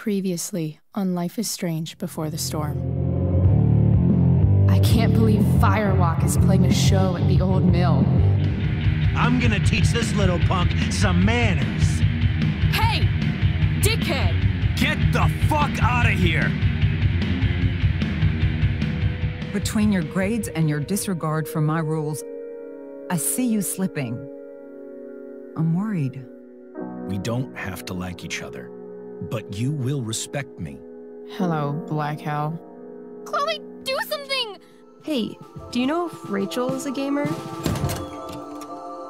Previously on Life is Strange Before the Storm. I can't believe Firewalk is playing a show at the old mill. I'm gonna teach this little punk some manners. Hey! Dickhead! Get the fuck out of here! Between your grades and your disregard for my rules, I see you slipping. I'm worried. We don't have to like each other, but you will respect me. Hello, Black Hell. Chloe, do something! Hey, do you know if Rachel is a gamer?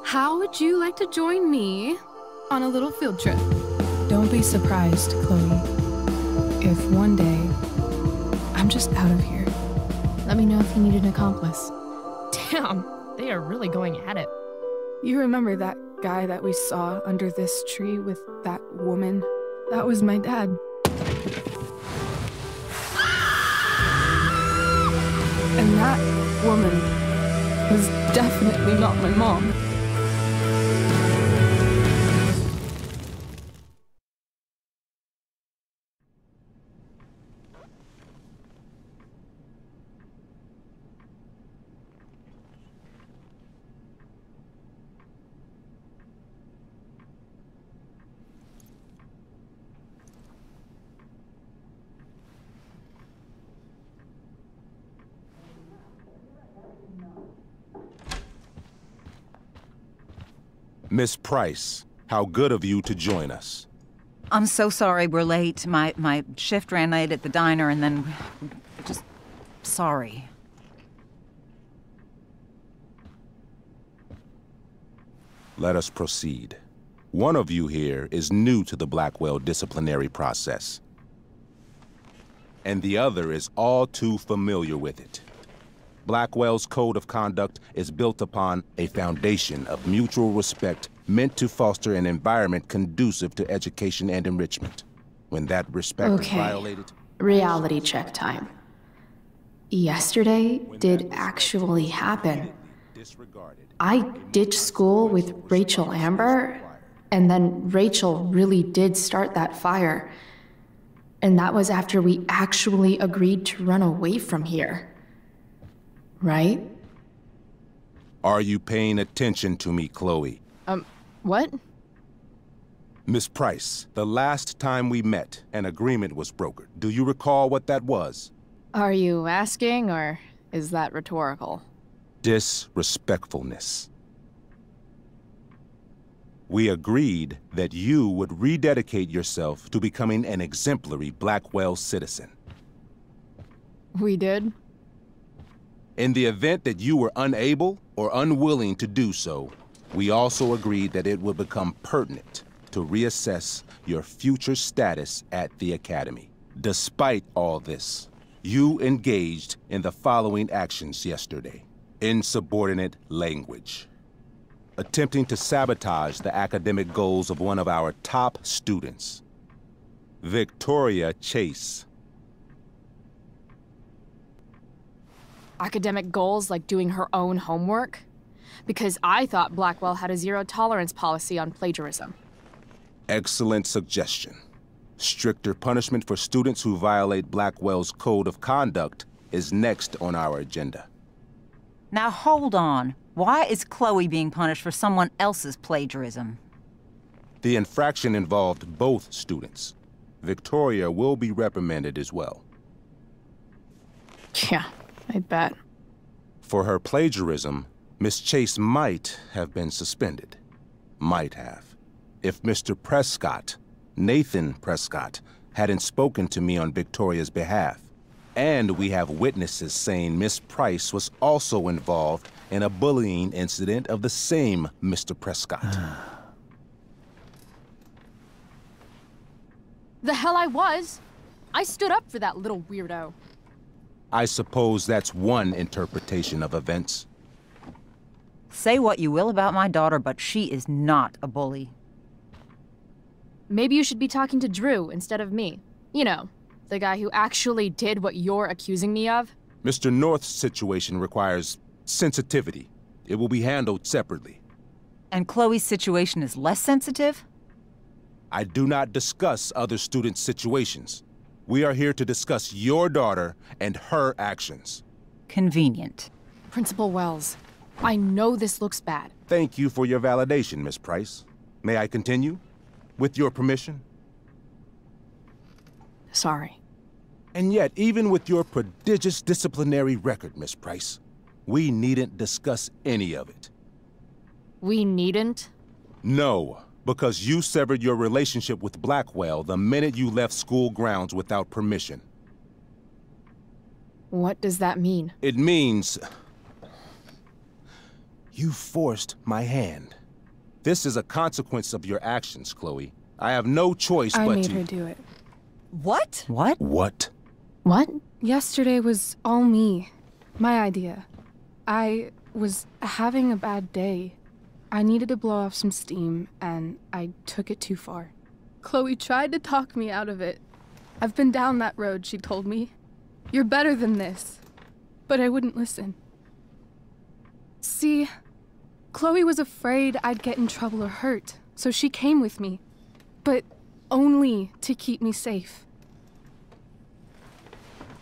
How would you like to join me on a little field trip? Don't be surprised, Chloe, if one day I'm just out of here. Let me know if you need an accomplice. Damn, they are really going at it. You remember that guy that we saw under this tree with that woman? That was my dad. And that woman was definitely not my mom. Miss Price, how good of you to join us. I'm so sorry we're late. My shift ran late at the diner and then... just... sorry. Let us proceed. One of you here is new to the Blackwell disciplinary process, and the other is all too familiar with it. Blackwell's code of conduct is built upon a foundation of mutual respect meant to foster an environment conducive to education and enrichment. When that respect is violated... Reality check time. Yesterday did actually happen. I ditched school with Rachel Amber, and then Rachel really did start that fire. And that was after we actually agreed to run away from here. Right? Are you paying attention to me, Chloe? What? Miss Price, the last time we met, an agreement was brokered. Do you recall what that was? Are you asking, or is that rhetorical? Disrespectfulness. We agreed that you would rededicate yourself to becoming an exemplary Blackwell citizen. We did? In the event that you were unable or unwilling to do so, we also agreed that it would become pertinent to reassess your future status at the Academy. Despite all this, you engaged in the following actions yesterday. Insubordinate language. Attempting to sabotage the academic goals of one of our top students, Victoria Chase. Academic goals like doing her own homework? Because I thought Blackwell had a zero-tolerance policy on plagiarism. Excellent suggestion. Stricter punishment for students who violate Blackwell's code of conduct is next on our agenda. Now hold on. Why is Chloe being punished for someone else's plagiarism? The infraction involved both students. Victoria will be reprimanded as well. Yeah, I bet. For her plagiarism, Miss Chase might have been suspended. Might have. If Mr. Prescott, Nathan Prescott, hadn't spoken to me on Victoria's behalf. And we have witnesses saying Miss Price was also involved in a bullying incident of the same Mr. Prescott. The hell I was! I stood up for that little weirdo. I suppose that's one interpretation of events. Say what you will about my daughter, but she is not a bully. Maybe you should be talking to Drew instead of me. You know, the guy who actually did what you're accusing me of. Mr. North's situation requires sensitivity. It will be handled separately. And Chloe's situation is less sensitive? I do not discuss other students' situations. We are here to discuss your daughter and her actions. Convenient. Principal Wells, I know this looks bad. Thank you for your validation, Miss Price. May I continue? With your permission? Sorry. And yet, even with your prodigious disciplinary record, Miss Price, we needn't discuss any of it. We needn't? No, because you severed your relationship with Blackwell the minute you left school grounds without permission. What does that mean? It means... you forced my hand. This is a consequence of your actions, Chloe. I have no choice but to... I made her do it. What? What? What? What? Yesterday was all me. My idea. I was having a bad day. I needed to blow off some steam, and I took it too far. Chloe tried to talk me out of it. I've been down that road, she told me. You're better than this. But I wouldn't listen. See, Chloe was afraid I'd get in trouble or hurt, so she came with me. But only to keep me safe.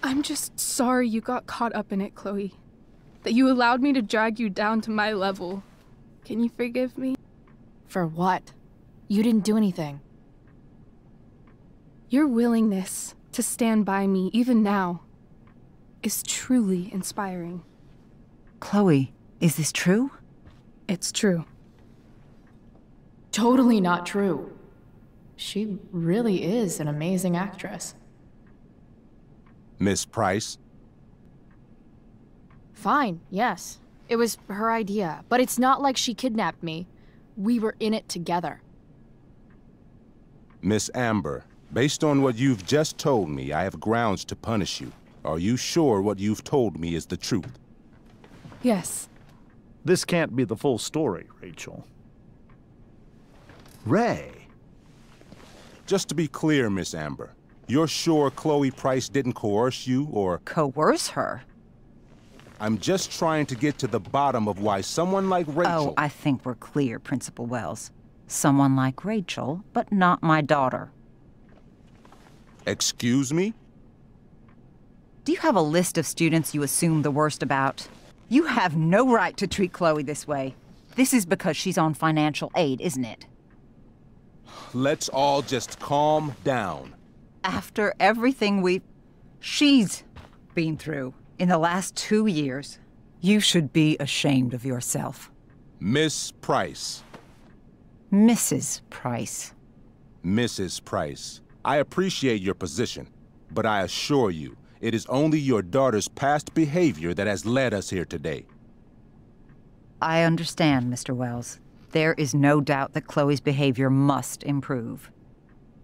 I'm just sorry you got caught up in it, Chloe. That you allowed me to drag you down to my level. Can you forgive me? For what? You didn't do anything. Your willingness to stand by me, even now, is truly inspiring. Chloe, is this true? It's true. Totally not true. She really is an amazing actress. Miss Price? Fine, yes. It was her idea, but it's not like she kidnapped me. We were in it together. Miss Amber, based on what you've just told me, I have grounds to punish you. Are you sure what you've told me is the truth? Yes. This can't be the full story, Rachel. Ray. Just to be clear, Miss Amber, you're sure Chloe Price didn't coerce you, or... Coerce her? I'm just trying to get to the bottom of why someone like Rachel... Oh, I think we're clear, Principal Wells. Someone like Rachel, but not my daughter. Excuse me? Do you have a list of students you assume the worst about? You have no right to treat Chloe this way. This is because she's on financial aid, isn't it? Let's all just calm down. After everything she's been through in the last 2 years, you should be ashamed of yourself. Miss Price. Mrs. Price. Mrs. Price, I appreciate your position, but I assure you, it is only your daughter's past behavior that has led us here today. I understand, Mr. Wells. There is no doubt that Chloe's behavior must improve.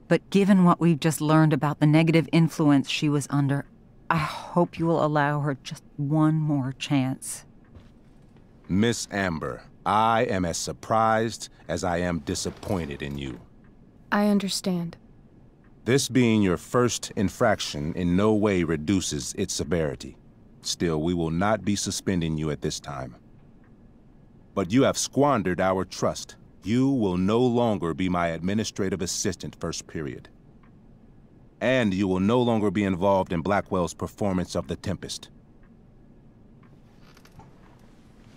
But given what we've just learned about the negative influence she was under, I hope you will allow her just one more chance. Miss Amber, I am as surprised as I am disappointed in you. I understand. This being your first infraction in no way reduces its severity. Still, we will not be suspending you at this time. But you have squandered our trust. You will no longer be my administrative assistant first period. And you will no longer be involved in Blackwell's performance of The Tempest.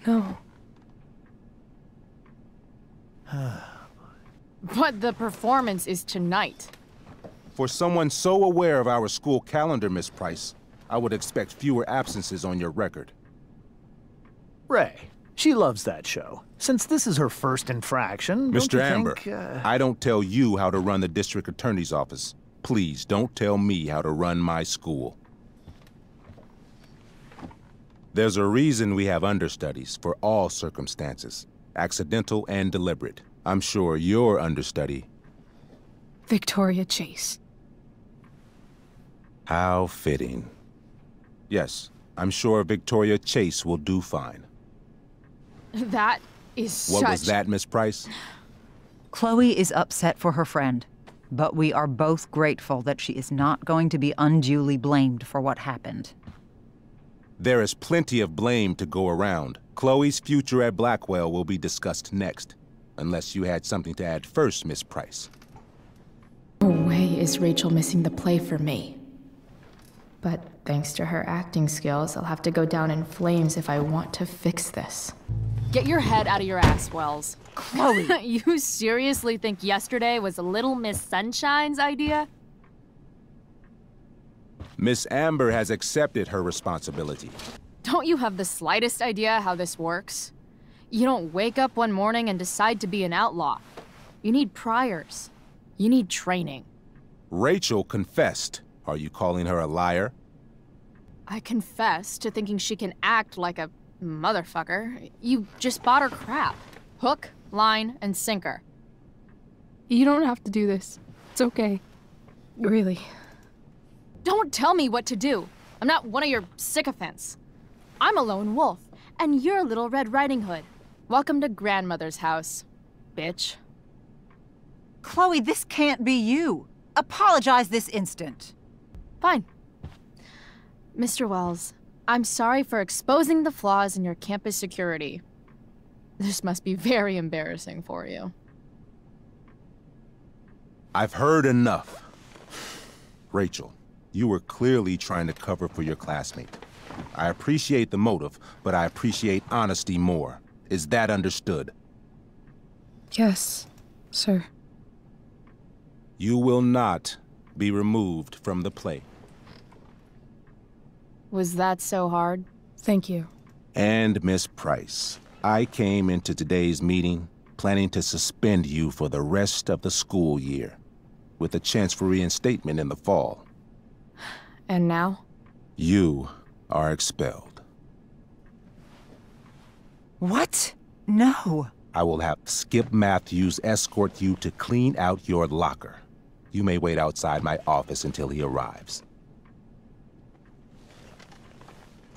No. But the performance is tonight. For someone so aware of our school calendar, Miss Price, I would expect fewer absences on your record. Ray, she loves that show. Since this is her first infraction, don't Mr. you Amber, think, I don't tell you how to run the district attorney's office. Please don't tell me how to run my school. There's a reason we have understudies for all circumstances, accidental and deliberate. I'm sure your understudy... Victoria Chase. How fitting. Yes, I'm sure Victoria Chase will do fine. That is What was that, Miss Price? Chloe is upset for her friend, but we are both grateful that she is not going to be unduly blamed for what happened. There is plenty of blame to go around. Chloe's future at Blackwell will be discussed next. Unless you had something to add first, Miss Price. is Rachel missing the play for me. But thanks to her acting skills, I'll have to go down in flames if I want to fix this. Get your head out of your ass, Wells. Chloe! You seriously think yesterday was Little Miss Sunshine's idea? Miss Amber has accepted her responsibility. Don't you have the slightest idea how this works? You don't wake up one morning and decide to be an outlaw. You need priors. You need training. Rachel confessed. Are you calling her a liar? I confess to thinking she can act like a motherfucker. You just bought her crap. Hook, line, and sinker. You don't have to do this. It's okay. Really. Don't tell me what to do. I'm not one of your sycophants. I'm a lone wolf, and you're Little Red Riding Hood. Welcome to grandmother's house, bitch. Chloe, this can't be you. Apologize this instant. Fine. Mr. Wells, I'm sorry for exposing the flaws in your campus security. This must be very embarrassing for you. I've heard enough. Rachel, you were clearly trying to cover for your classmate. I appreciate the motive, but I appreciate honesty more. Is that understood? Yes, sir. You will not be removed from the play. Was that so hard? Thank you. And Miss Price, I came into today's meeting planning to suspend you for the rest of the school year, with a chance for reinstatement in the fall. And now? You are expelled. What? No. I will have Skip Matthews escort you to clean out your locker. You may wait outside my office until he arrives.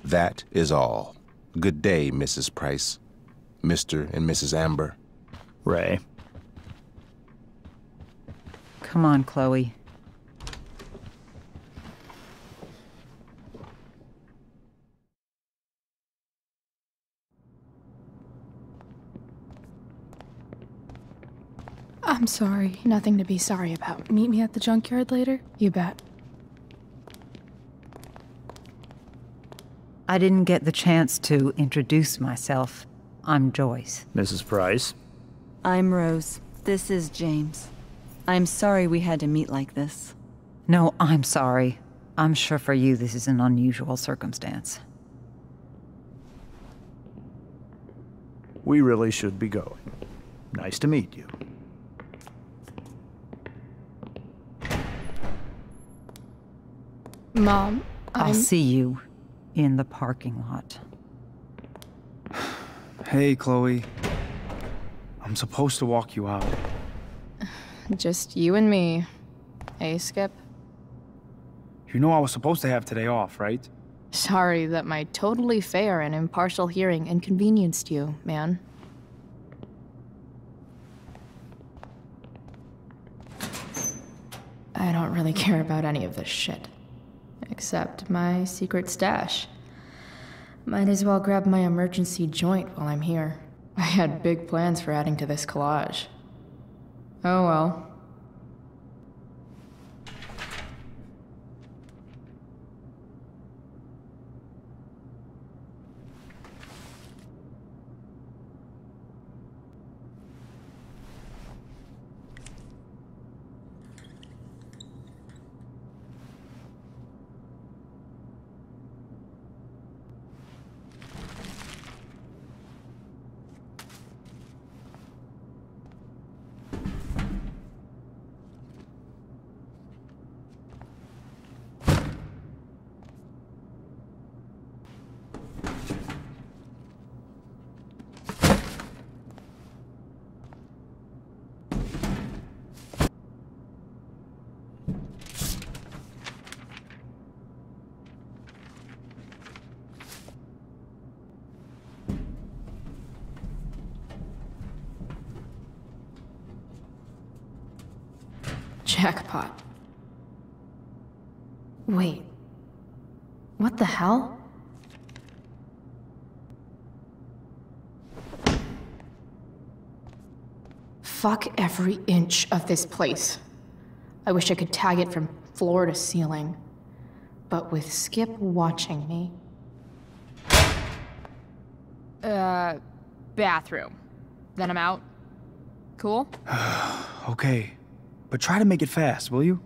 That is all. Good day, Mrs. Price. Mr. and Mrs. Amber. Ray. Come on, Chloe. I'm sorry. Nothing to be sorry about. Meet me at the junkyard later? You bet. I didn't get the chance to introduce myself. I'm Joyce. Mrs. Price. I'm Rose. This is James. I'm sorry we had to meet like this. No, I'm sorry. I'm sure for you this is an unusual circumstance. We really should be going. Nice to meet you. Mom, I'll see you in the parking lot. Hey, Chloe. I'm supposed to walk you out. Just you and me. Hey, Skip? You know I was supposed to have today off, right? Sorry that my totally fair and impartial hearing inconvenienced you, man. I don't really care about any of this shit. Except my secret stash. Might as well grab my emergency joint while I'm here. I had big plans for adding to this collage. Oh well. Jackpot. Wait. What the hell? Fuck every inch of this place. I wish I could tag it from floor to ceiling. But with Skip watching me... Bathroom. Then I'm out. Cool? Okay, but try to make it fast, will you?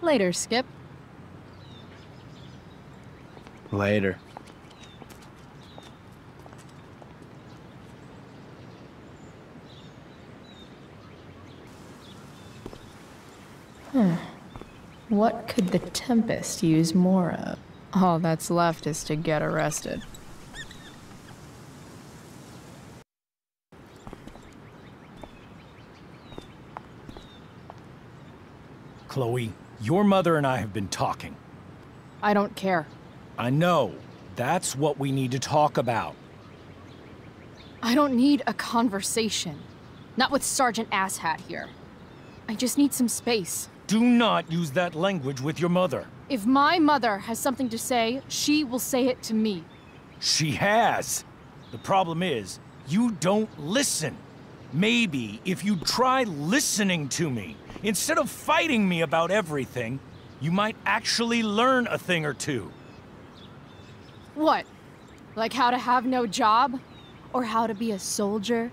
Later, Skip. Later. What could the Tempest use more of? All that's left is to get arrested. Chloe, your mother and I have been talking. I don't care. I know. That's what we need to talk about. I don't need a conversation. Not with Sergeant Asshat here. I just need some space. Do not use that language with your mother. If my mother has something to say, she will say it to me. She has. The problem is, you don't listen. Maybe if you try listening to me, instead of fighting me about everything, you might actually learn a thing or two. What? Like how to have no job? Or how to be a soldier?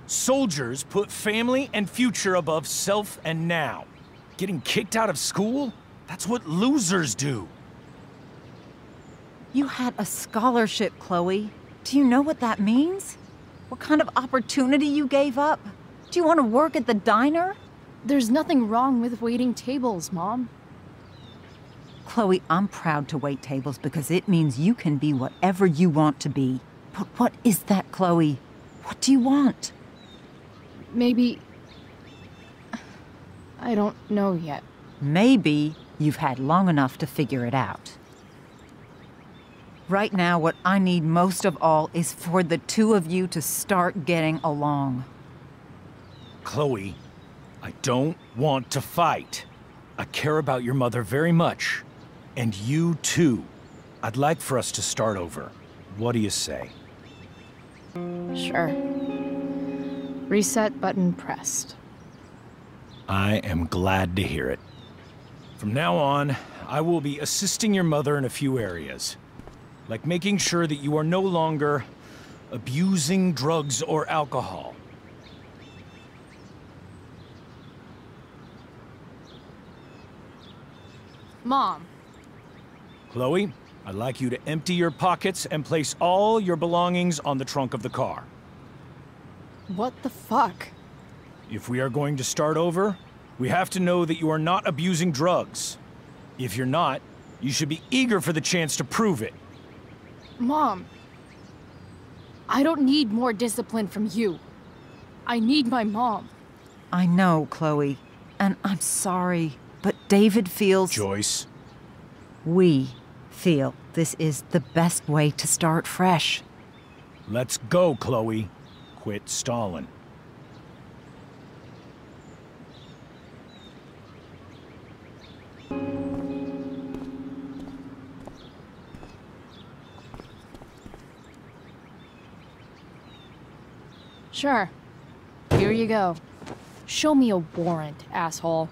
Soldiers put family and future above self and now. Getting kicked out of school? That's what losers do. You had a scholarship, Chloe. Do you know what that means? What kind of opportunity you gave up? Do you want to work at the diner? There's nothing wrong with waiting tables, Mom. Chloe, I'm proud to wait tables because it means you can be whatever you want to be. But what is that, Chloe? What do you want? Maybe... I don't know yet. Maybe you've had long enough to figure it out. Right now, what I need most of all is for the two of you to start getting along. Chloe, I don't want to fight. I care about your mother very much. And you too. I'd like for us to start over. What do you say? Sure. Reset button pressed. I am glad to hear it. From now on, I will be assisting your mother in a few areas. Like making sure that you are no longer abusing drugs or alcohol. Mom. Chloe, I'd like you to empty your pockets and place all your belongings on the trunk of the car. What the fuck? If we are going to start over, we have to know that you are not abusing drugs. If you're not, you should be eager for the chance to prove it. Mom. I don't need more discipline from you. I need my mom. I know, Chloe, and I'm sorry, but David feels... Joyce. We feel this is the best way to start fresh. Let's go, Chloe. Quit stalling. Sure. Here you go. Show me a warrant, asshole.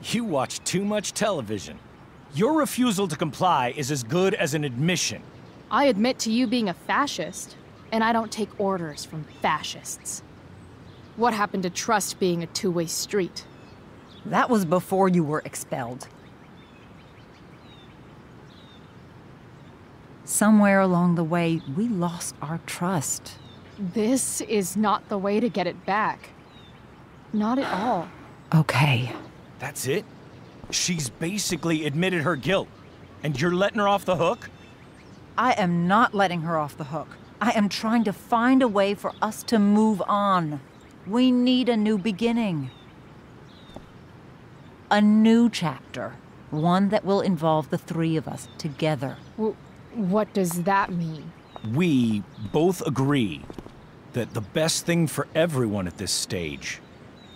You watch too much television. Your refusal to comply is as good as an admission. I admit to you being a fascist, and I don't take orders from fascists. What happened to trust being a two-way street? That was before you were expelled. Somewhere along the way, we lost our trust. This is not the way to get it back. Not at all. Okay. That's it? She's basically admitted her guilt, and you're letting her off the hook? I am not letting her off the hook. I am trying to find a way for us to move on. We need a new beginning. A new chapter. One that will involve the three of us together. What does that mean? We both agree that the best thing for everyone at this stage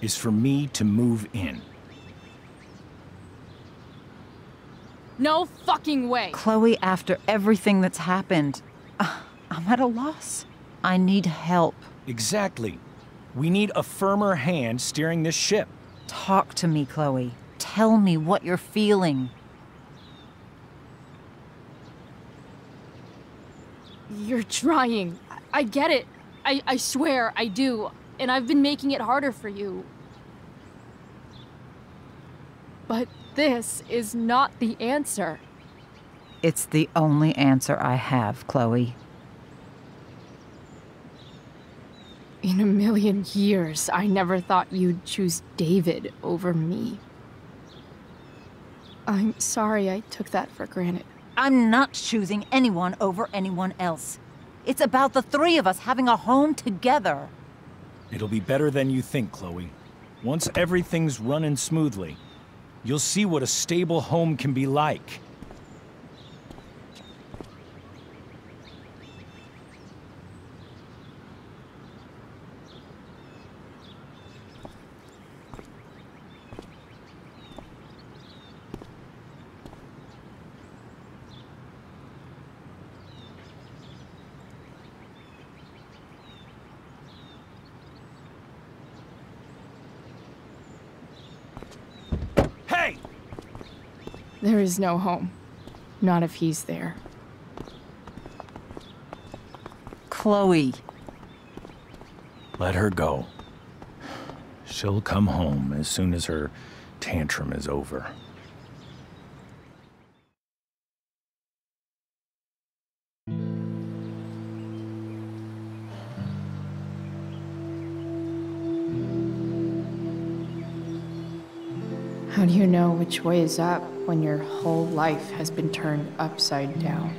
is for me to move in. No fucking way! Chloe, after everything that's happened, I'm at a loss. I need help. Exactly. We need a firmer hand steering this ship. Talk to me, Chloe. Tell me what you're feeling. You're trying. I get it. I swear, I do. And I've been making it harder for you. But this is not the answer. It's the only answer I have, Chloe. In a million years, I never thought you'd choose David over me. I'm sorry I took that for granted. I'm not choosing anyone over anyone else. It's about the three of us having a home together. It'll be better than you think, Chloe. Once everything's running smoothly, you'll see what a stable home can be like. There is no home. Not if he's there. Chloe. Let her go. She'll come home as soon as her tantrum is over. How do you know which way is up when your whole life has been turned upside down?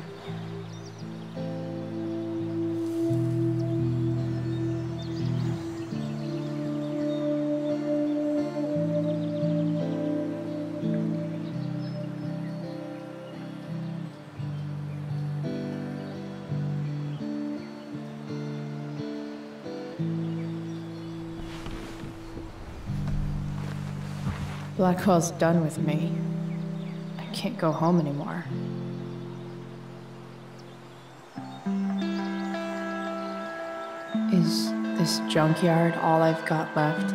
Blackwell's done with me. I can't go home anymore. Is this junkyard all I've got left?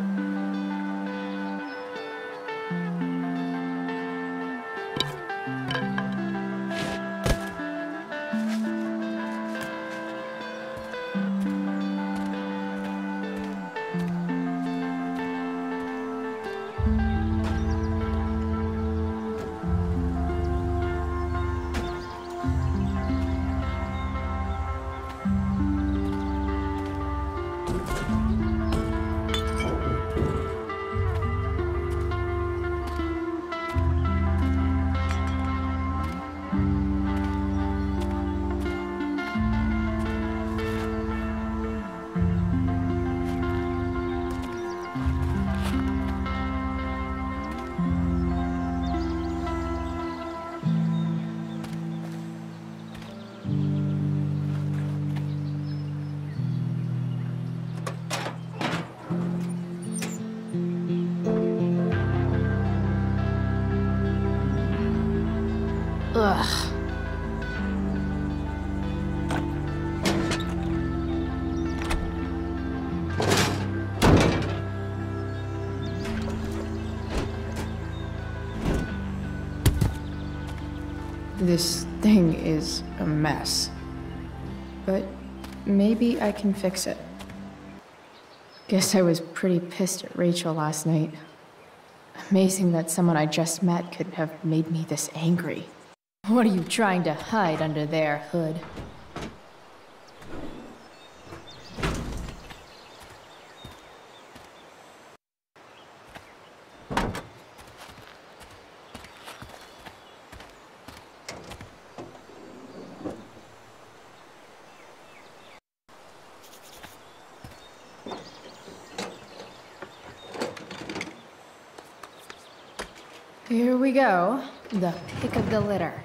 Ugh. This thing is a mess. But maybe I can fix it. Guess I was pretty pissed at Rachel last night. Amazing that someone I just met could have made me this angry. What are you trying to hide under there, Hood? Here we go, the pick of the litter.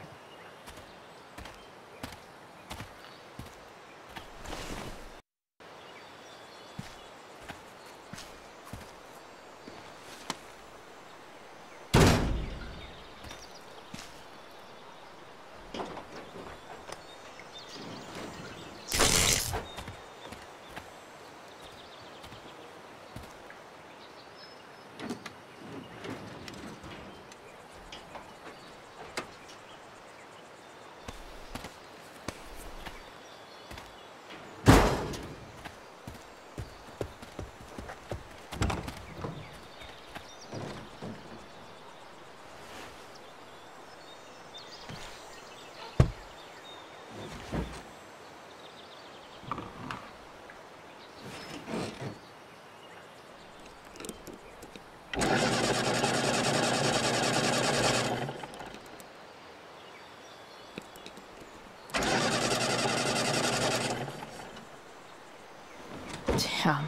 Damn.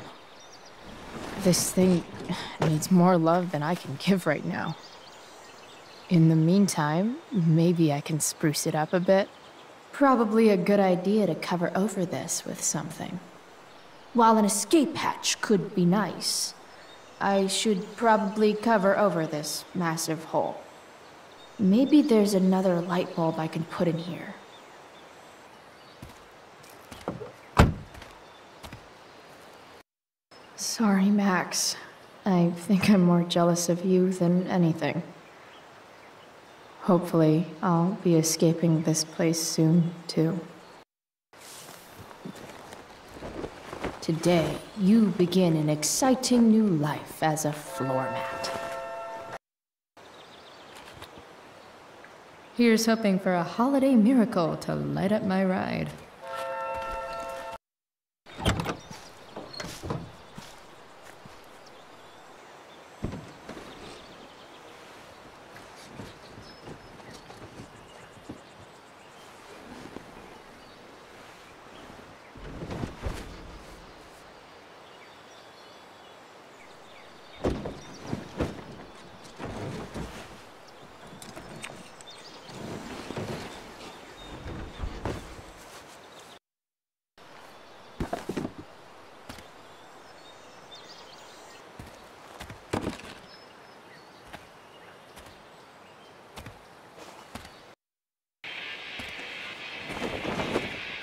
This thing needs more love than I can give right now. In the meantime, maybe I can spruce it up a bit. Probably a good idea to cover over this with something. While an escape hatch could be nice, I should probably cover over this massive hole. Maybe there's another light bulb I can put in here. Sorry, Max. I think I'm more jealous of you than anything. Hopefully, I'll be escaping this place soon, too. Today, you begin an exciting new life as a floor mat. Here's hoping for a holiday miracle to light up my ride.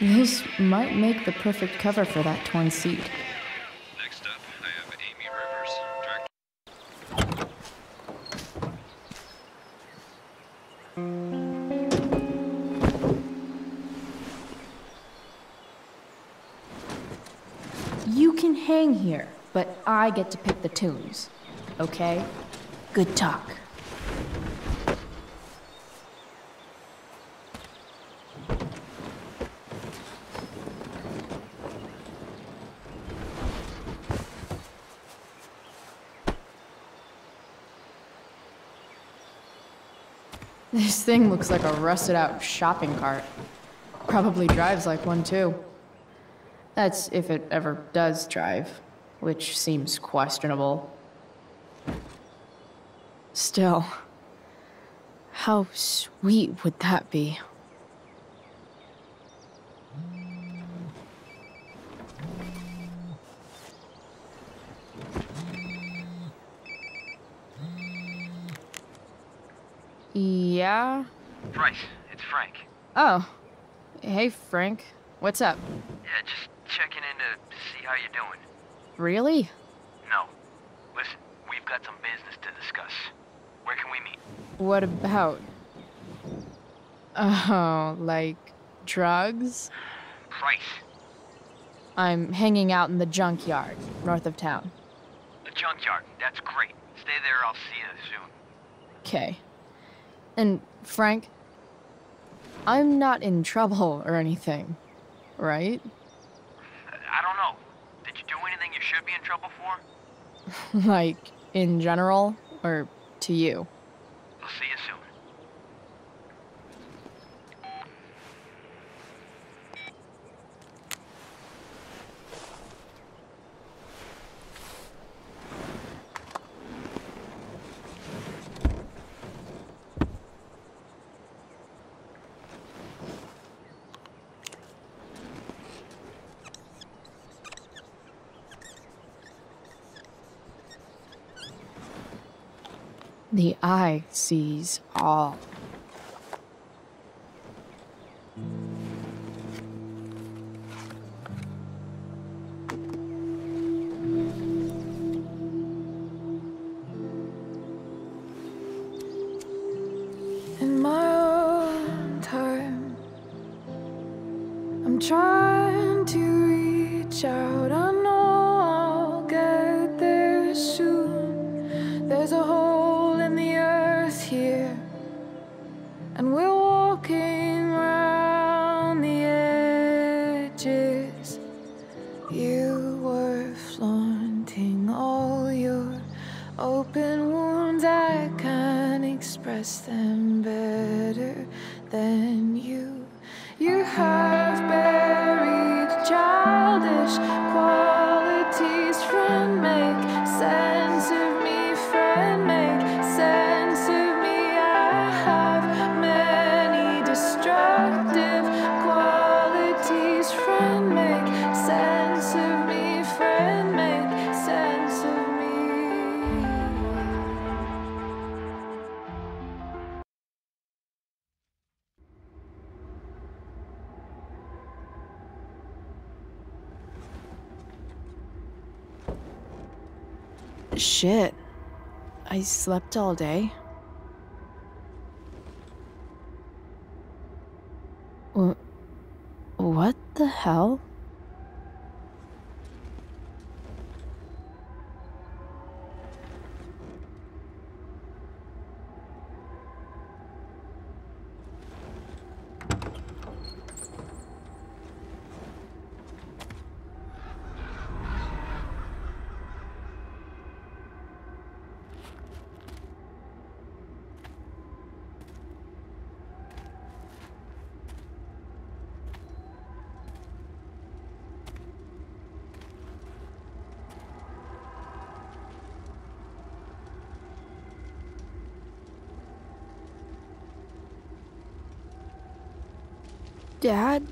This might make the perfect cover for that torn seat. Next up, I have Amy Rivers. You can hang here, but I get to pick the tunes. Okay? Good talk. This thing looks like a rusted-out shopping cart. Probably drives like one, too. That's if it ever does drive, which seems questionable. Still, how sweet would that be? Yeah? Bryce, it's Frank. Oh. Hey, Frank. What's up? Yeah, just checking in to see how you're doing. Really? No. Listen, we've got some business to discuss. Where can we meet? What about? Oh, like drugs? Price. I'm hanging out in the junkyard, north of town. The junkyard. That's great. Stay there, I'll see you soon. Okay. And, Frank, I'm not in trouble or anything, right? I don't know. Did you do anything you should be in trouble for? Like, in general, or to you? I'll see you soon. The eye sees all. In my own time, I'm trying to reach out. I know I'll get there soon. There's a hole in the earth here, and we're walking around the edges. You were flaunting all your open wounds. I can't express them better than you. You have buried childish qualities. Friend, make sense of me. Friend, make sense of me. I have many destructive qualities. Friend, make sense of me. Friend, make sense of me. Shit. I slept all day. What the hell? Dad?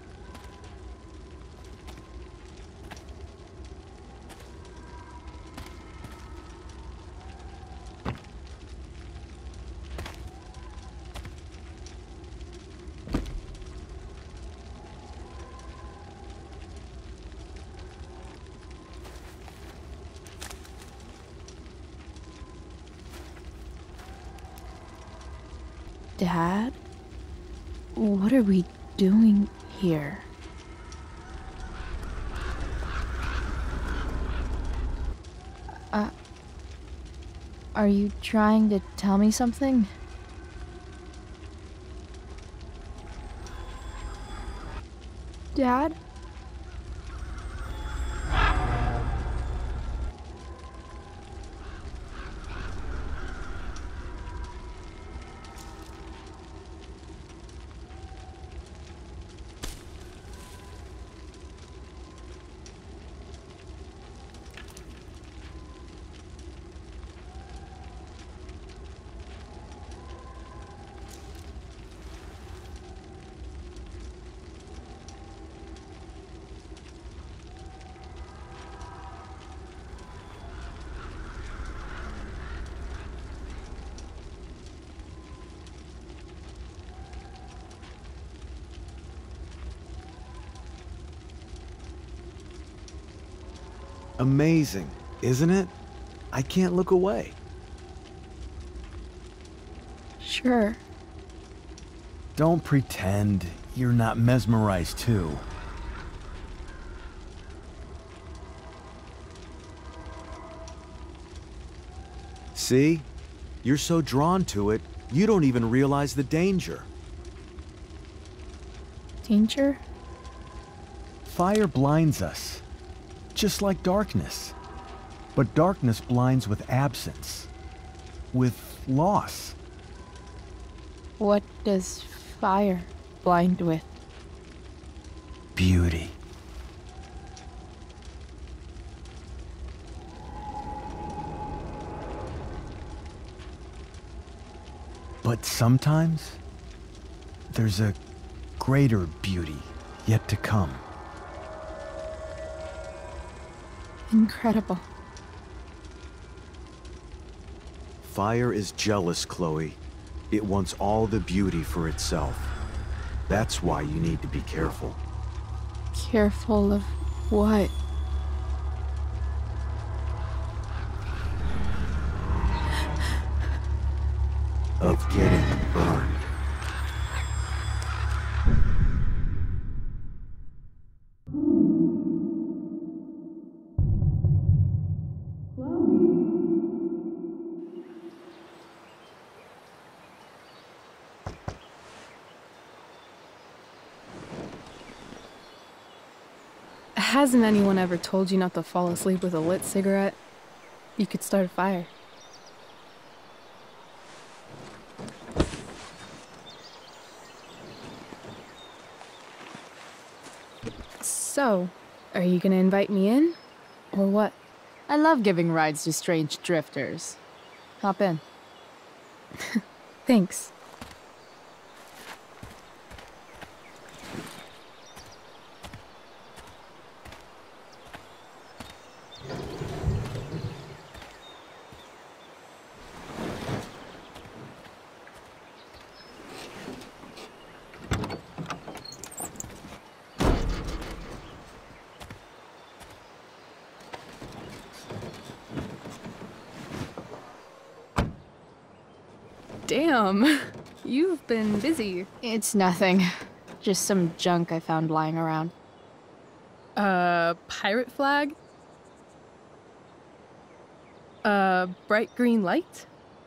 Dad? What are we doing here? Are you trying to tell me something? Dad? Amazing, isn't it? I can't look away. Sure. Don't pretend you're not mesmerized too. See? You're so drawn to it, you don't even realize the danger. Danger? Fire blinds us, just like darkness. But darkness blinds with absence, with loss. What does fire blind with? Beauty. But sometimes, there's a greater beauty yet to come. Incredible. Fire is jealous, Chloe. It wants all the beauty for itself. That's why you need to be careful. Careful of what? Of getting burned. Hasn't anyone ever told you not to fall asleep with a lit cigarette? You could start a fire. So, are you gonna invite me in? Or what? I love giving rides to strange drifters. Hop in. Thanks. Damn, you've been busy. It's nothing. Just some junk I found lying around. Pirate flag? Bright green light?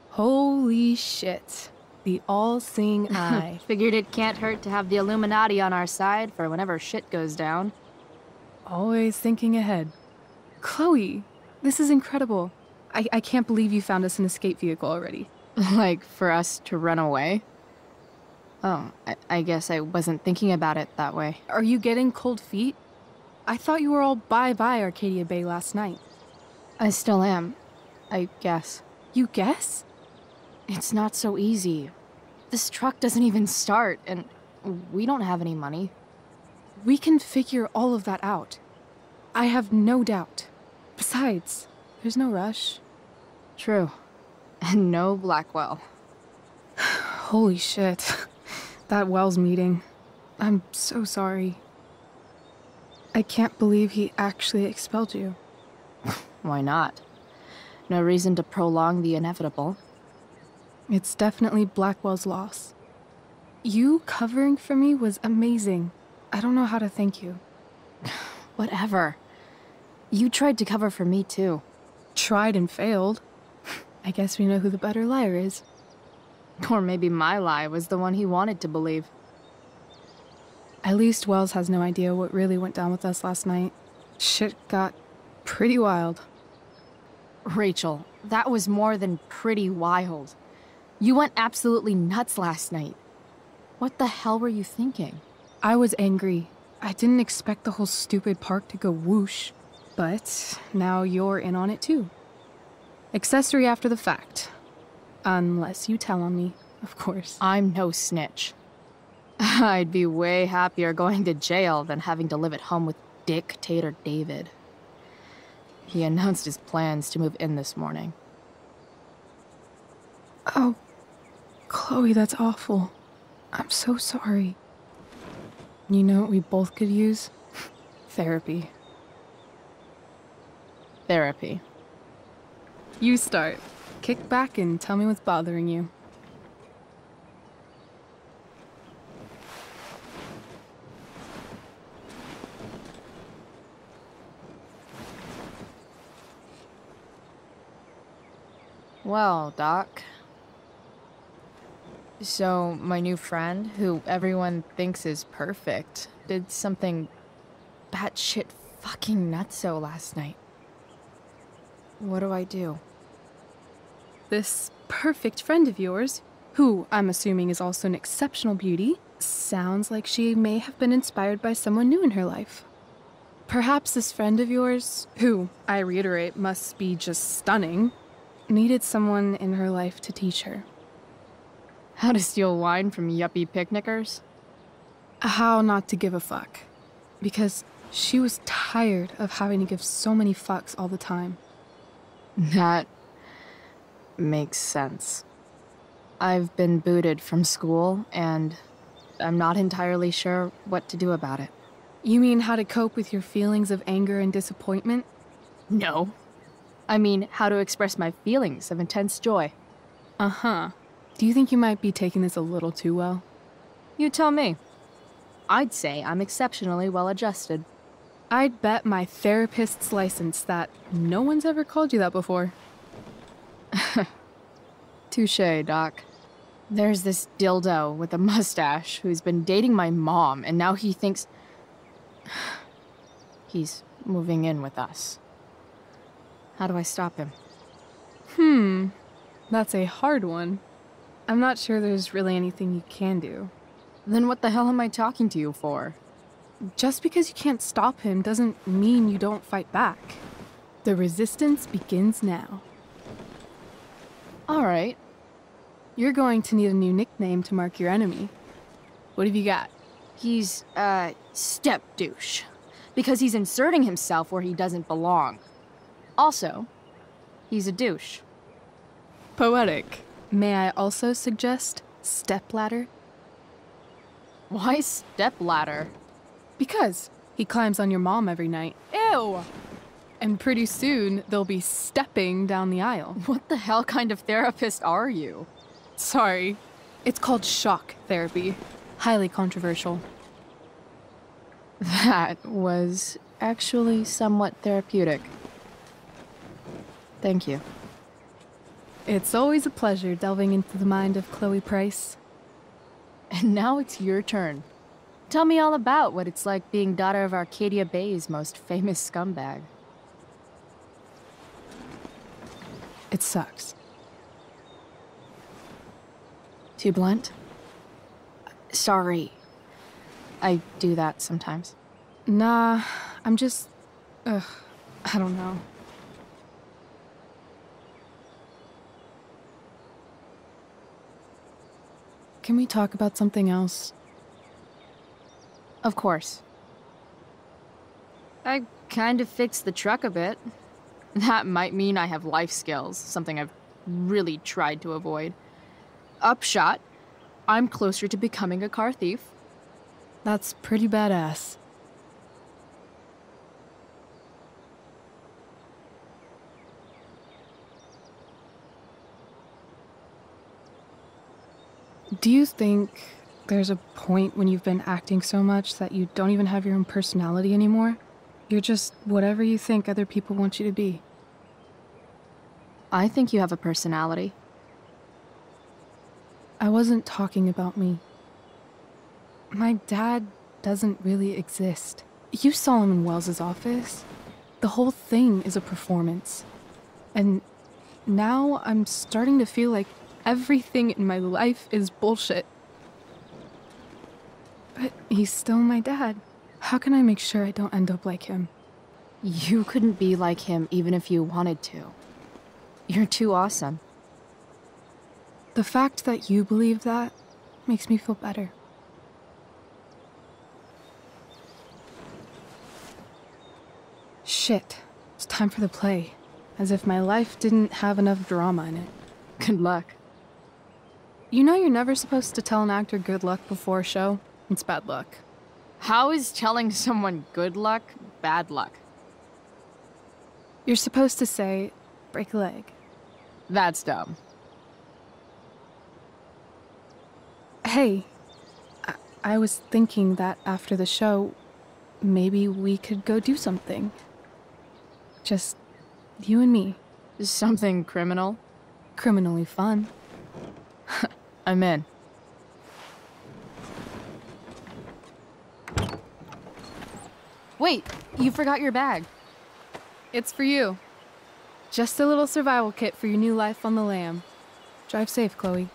Holy shit. The all-seeing eye. Figured it can't hurt to have the Illuminati on our side for whenever shit goes down. Always thinking ahead. Chloe, this is incredible. I can't believe you found us an escape vehicle already. Like, for us to run away? Oh, I guess I wasn't thinking about it that way. Are you getting cold feet? I thought you were all bye-bye Arcadia Bay last night. I still am, I guess. You guess? It's not so easy. This truck doesn't even start, and we don't have any money. We can figure all of that out. I have no doubt. Besides, there's no rush. True. And no Blackwell. Holy shit. That Wells meeting. I'm so sorry. I can't believe he actually expelled you. Why not? No reason to prolong the inevitable. It's definitely Blackwell's loss. You covering for me was amazing. I don't know how to thank you. Whatever. You tried to cover for me too. Tried and failed. I guess we know who the better liar is. Or maybe my lie was the one he wanted to believe. At least Wells has no idea what really went down with us last night. Shit got pretty wild. Rachel, that was more than pretty wild. You went absolutely nuts last night. What the hell were you thinking? I was angry. I didn't expect the whole stupid park to go whoosh. But now you're in on it too. Accessory after the fact. Unless you tell on me, of course. I'm no snitch. I'd be way happier going to jail than having to live at home with Dictator David. He announced his plans to move in this morning. Oh, Chloe, that's awful. I'm so sorry. You know what we both could use? Therapy. Therapy. You start. Kick back and tell me what's bothering you. Well, Doc. So, my new friend, who everyone thinks is perfect, did something batshit fucking nutso last night. What do I do? This perfect friend of yours, who I'm assuming is also an exceptional beauty, sounds like she may have been inspired by someone new in her life. Perhaps this friend of yours, who, I reiterate, must be just stunning, needed someone in her life to teach her. How to steal wine from yuppie picnickers? How not to give a fuck. Because she was tired of having to give so many fucks all the time. That makes sense. I've been booted from school, and I'm not entirely sure what to do about it. You mean how to cope with your feelings of anger and disappointment? No. I mean how to express my feelings of intense joy. Uh-huh. Do you think you might be taking this a little too well? You tell me. I'd say I'm exceptionally well-adjusted. I'd bet my therapist's license that no one's ever called you that before. Touché, Doc. There's this dildo with a mustache who's been dating my mom, and now he thinks he's moving in with us. How do I stop him? That's a hard one. I'm not sure there's really anything you can do. Then what the hell am I talking to you for? Just because you can't stop him doesn't mean you don't fight back. The resistance begins now. All right. You're going to need a new nickname to mark your enemy. What have you got? He's, step douche. Because he's inserting himself where he doesn't belong. Also, he's a douche. Poetic. May I also suggest stepladder? Why stepladder? Because he climbs on your mom every night. Ew! And pretty soon, they'll be stepping down the aisle. What the hell kind of therapist are you? Sorry. It's called shock therapy. Highly controversial. That was actually somewhat therapeutic. Thank you. It's always a pleasure delving into the mind of Chloe Price. And now it's your turn. Tell me all about what it's like being daughter of Arcadia Bay's most famous scumbag. It sucks. Too blunt? Sorry. I do that sometimes. Nah, I'm just... I don't know. Can we talk about something else? Of course. I kind of fixed the truck a bit. That might mean I have life skills, something I've really tried to avoid. Upshot, I'm closer to becoming a car thief. That's pretty badass. Do you think there's a point when you've been acting so much that you don't even have your own personality anymore? You're just whatever you think other people want you to be. I think you have a personality. I wasn't talking about me. My dad doesn't really exist. You saw him in Wells's office. The whole thing is a performance. And now I'm starting to feel like everything in my life is bullshit. But he's still my dad. How can I make sure I don't end up like him? You couldn't be like him even if you wanted to. You're too awesome. The fact that you believe that makes me feel better. Shit. It's time for the play. As if my life didn't have enough drama in it. Good luck. You know you're never supposed to tell an actor good luck before a show? It's bad luck. How is telling someone good luck bad luck? You're supposed to say, break a leg. That's dumb. Hey, I was thinking that after the show, maybe we could go do something. Just you and me. Something criminal? Criminally fun. I'm in. Wait, you forgot your bag. It's for you. Just a little survival kit for your new life on the lam. Drive safe, Chloe.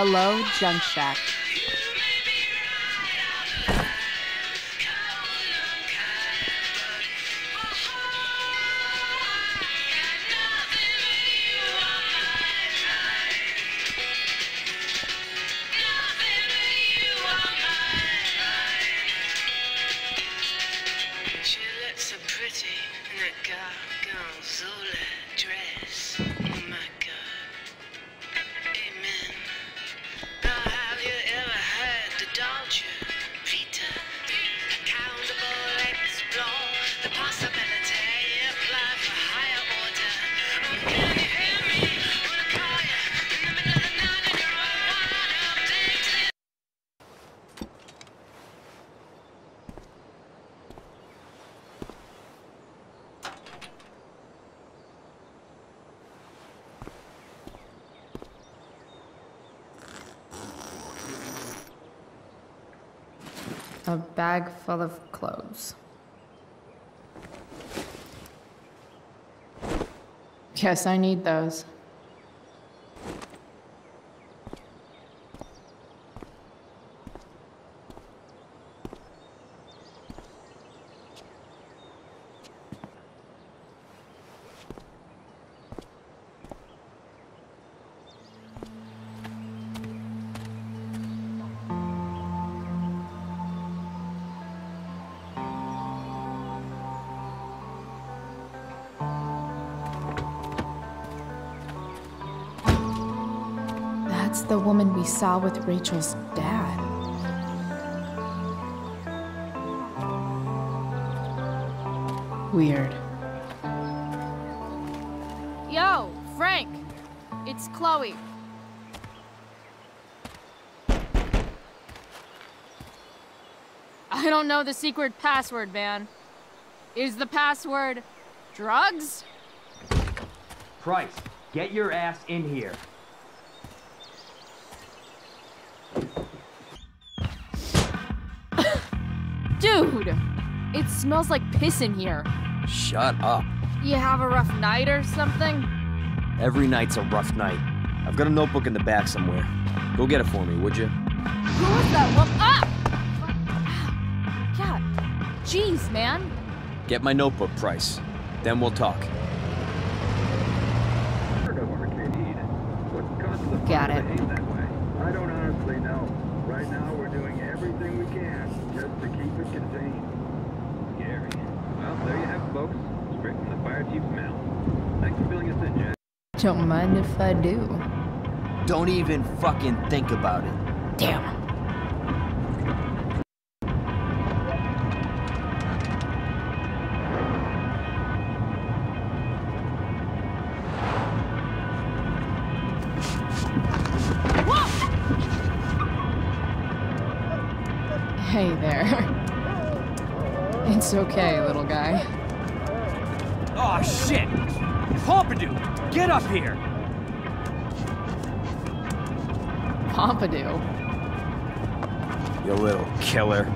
Hello, Junk Shack. She looks so pretty in that gorgonzola dress. Oh my God. Amen. Now have you ever heard the Dolce Vita? Accountable, explore the possibility, apply for higher order. Oh, can you hear me when I call you in the middle of the night and you're all wired up? Takes the A bag full of clothes. Yes, I need those. That's the woman we saw with Rachel's dad. Weird. Yo, Frank! It's Chloe. I don't know the secret password, man. Is the password drugs? Price, get your ass in here. Dude! It smells like piss in here. Shut up. You have a rough night or something? Every night's a rough night. I've got a notebook in the back somewhere. Go get it for me, would you? Who was that woman? Ah! God. Jeez, man. Get my notebook, Price. Then we'll talk. Got it. I don't honestly know. Right now, we're doing everything we can just to keep it contained. Scary. Well, there you have it, folks. Straight from the fire chief's mouth. Thanks for filling us in, Jack. Don't mind if I do. Don't even fucking think about it. Damn. Hey there. It's okay, little guy. Oh shit! Pompidou, get up here! Pompidou? You little killer.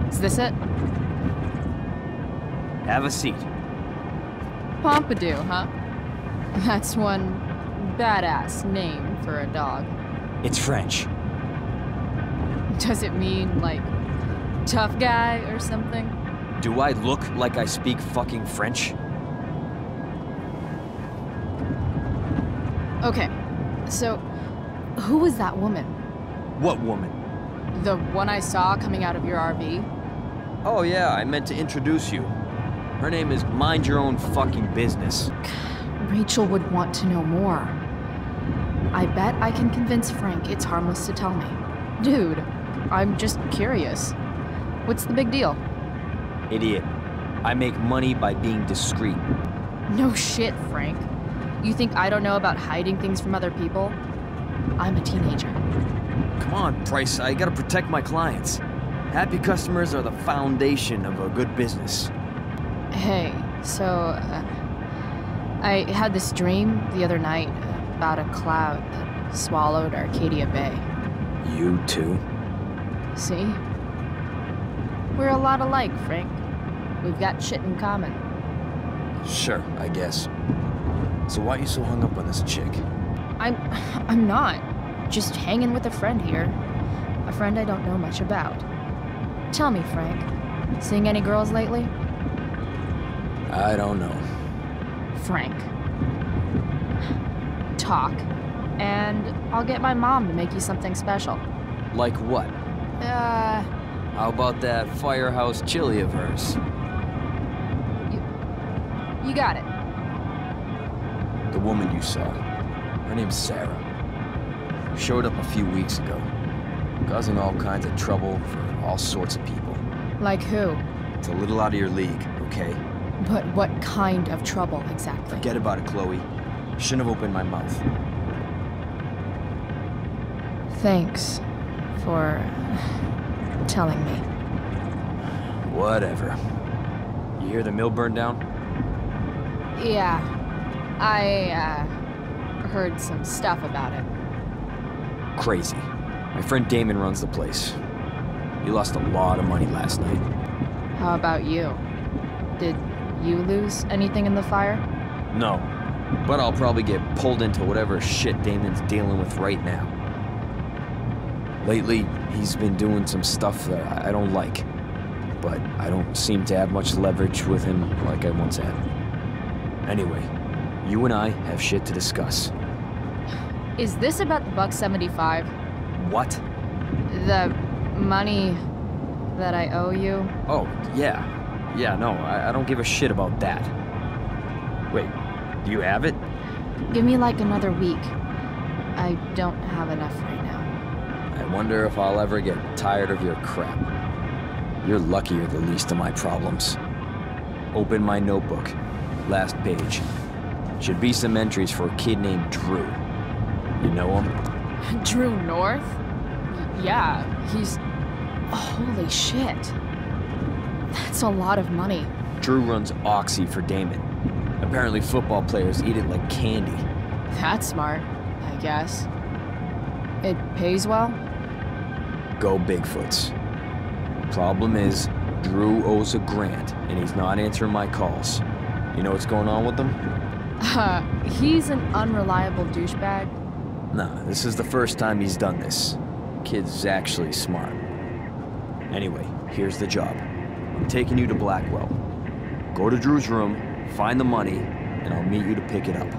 Is this it? Have a seat. Pompidou, huh? That's one badass name for a dog. It's French. Does it mean, like, tough guy or something? Do I look like I speak fucking French? Okay, so who was that woman? What woman? The one I saw coming out of your RV? Oh yeah, I meant to introduce you. Her name is Mind Your Own Fucking Business. Rachel would want to know more. I bet I can convince Frank it's harmless to tell me. Dude, I'm just curious. What's the big deal? Idiot. I make money by being discreet. No shit, Frank. You think I don't know about hiding things from other people? I'm a teenager. Come on, Price, I gotta protect my clients. Happy customers are the foundation of a good business. Hey, so, I had this dream the other night about a cloud that swallowed Arcadia Bay. You too? See? We're a lot alike, Frank. We've got shit in common. Sure, I guess. So why are you so hung up on this chick? I'm not. Just hanging with a friend here. A friend I don't know much about. Tell me, Frank, seeing any girls lately? I don't know. Frank. Talk, and I'll get my mom to make you something special. Like what? How about that firehouse chili of hers? You got it. The woman you saw. Her name's Sarah. Showed up a few weeks ago. Causing all kinds of trouble for all sorts of people. Like who? It's a little out of your league, okay? But what kind of trouble, exactly? Forget about it, Chloe. Shouldn't have opened my mouth. Thanks for telling me. Whatever. You hear the mill burned down? Yeah. I, heard some stuff about it. Crazy. My friend Damon runs the place. He lost a lot of money last night. How about you? Did you lose anything in the fire? No. But I'll probably get pulled into whatever shit Damon's dealing with right now. Lately, he's been doing some stuff that I don't like. But I don't seem to have much leverage with him like I once had. Anyway, you and I have shit to discuss. Is this about the $1.75? What? The money that I owe you? Oh, yeah. Yeah, no, I don't give a shit about that. Wait, do you have it? Give me like another week. I don't have enough right now. I wonder if I'll ever get tired of your crap. You're lucky you're the least of my problems. Open my notebook. Last page. Should be some entries for a kid named Drew. You know him? Drew North? Yeah, he's... Holy shit. That's a lot of money. Drew runs Oxy for Damon. Apparently football players eat it like candy. That's smart, I guess. It pays well? Go Bigfoots. Problem is, Drew owes a grant, and he's not answering my calls. You know what's going on with him? He's an unreliable douchebag. Nah, this is the first time he's done this. Kid's actually smart. Anyway, here's the job. I'm taking you to Blackwell. Go to Drew's room, find the money, and I'll meet you to pick it up.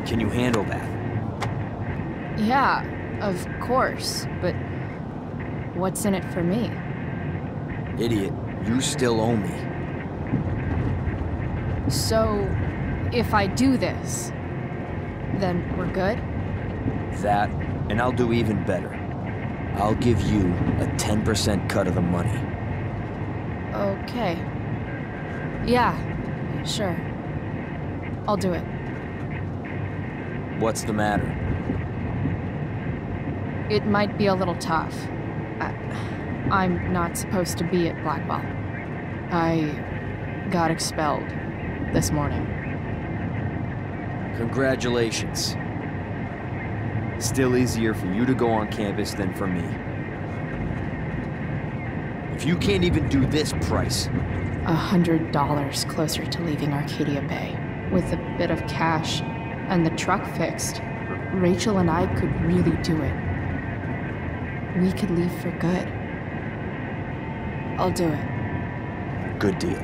Can you handle that? Yeah, of course, but what's in it for me? Idiot, you still owe me. So, if I do this, then we're good? That, and I'll do even better. I'll give you a 10% cut of the money. Okay. Yeah, sure. I'll do it. What's the matter? It might be a little tough. I'm not supposed to be at Blackwell. I got expelled this morning. Congratulations. Still easier for you to go on campus than for me. If you can't even do this price... $100 closer to leaving Arcadia Bay. With a bit of cash and the truck fixed, Rachel and I could really do it. We could leave for good. I'll do it. Good deal.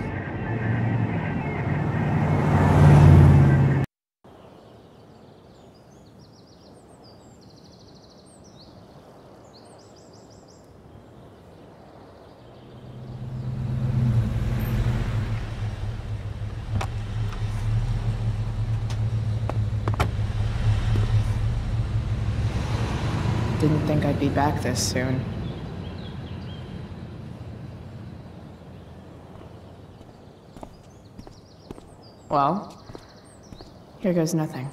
didn't think I'd be back this soon. Well, here goes nothing.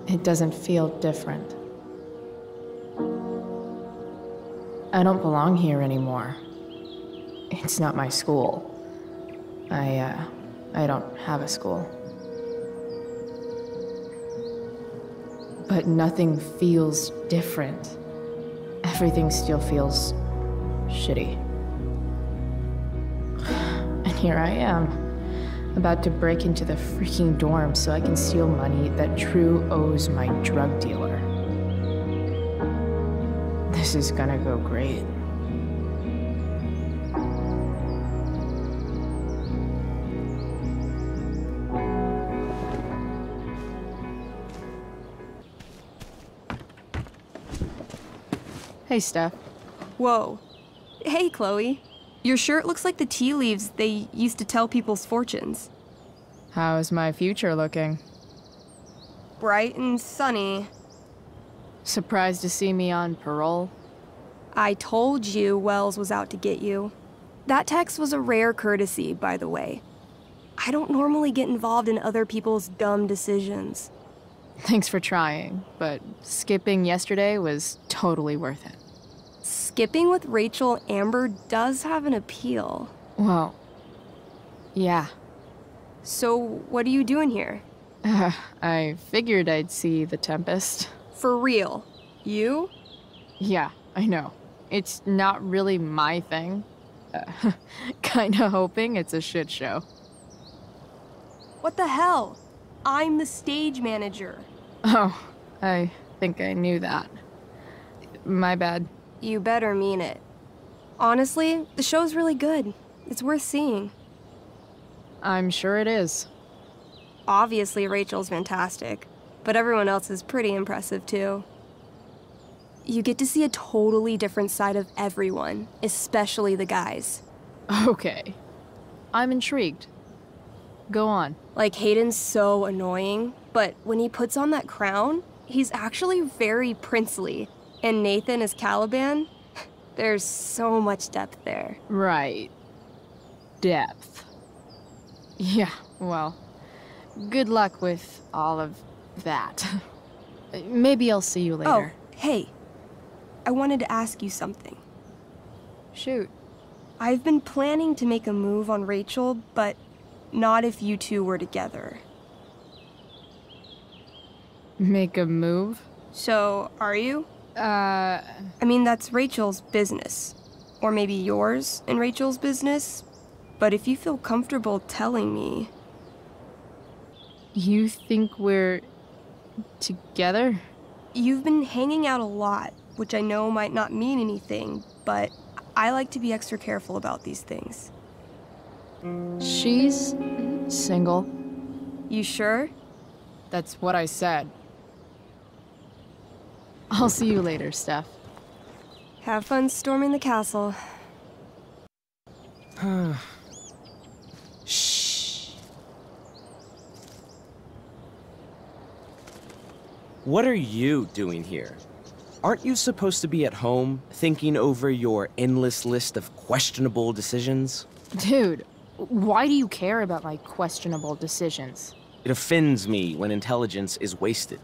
It doesn't feel different. I don't belong here anymore. It's not my school. I don't have a school. But nothing feels different. Everything still feels shitty. And here I am, about to break into the freaking dorm so I can steal money that Drew owes my drug dealer. This is gonna go great. Hey, Steph. Whoa. Hey, Chloe. Your shirt looks like the tea leaves they used to tell people's fortunes. How's my future looking? Bright and sunny. Surprised to see me on parole? I told you Wells was out to get you. That text was a rare courtesy, by the way. I don't normally get involved in other people's dumb decisions. Thanks for trying, but skipping yesterday was totally worth it. Skipping with Rachel Amber does have an appeal. Well, yeah. So, what are you doing here? I figured I'd see the Tempest. For real? You? Yeah, I know. It's not really my thing. Kinda hoping it's a shit show. What the hell? I'm the stage manager. Oh, I think I knew that. My bad. You better mean it. Honestly, the show's really good. It's worth seeing. I'm sure it is. Obviously, Rachel's fantastic, but everyone else is pretty impressive too. You get to see a totally different side of everyone, especially the guys. Okay. I'm intrigued. Go on. Like, Hayden's so annoying, but when he puts on that crown, he's actually very princely. And Nathan as Caliban, there's so much depth there. Right. Depth. Yeah, well, good luck with all of that. Maybe I'll see you later. Oh, hey. I wanted to ask you something. Shoot. I've been planning to make a move on Rachel, but not if you two were together. Make a move? So, are you? I mean, that's Rachel's business. Or maybe yours and Rachel's business. But if you feel comfortable telling me... You think we're... together? You've been hanging out a lot, which I know might not mean anything, but I like to be extra careful about these things. She's... single. You sure? That's what I said. I'll see you later, Steph. Have fun storming the castle. Shh. What are you doing here? Aren't you supposed to be at home, thinking over your endless list of questionable decisions? Dude, why do you care about my questionable decisions? It offends me when intelligence is wasted.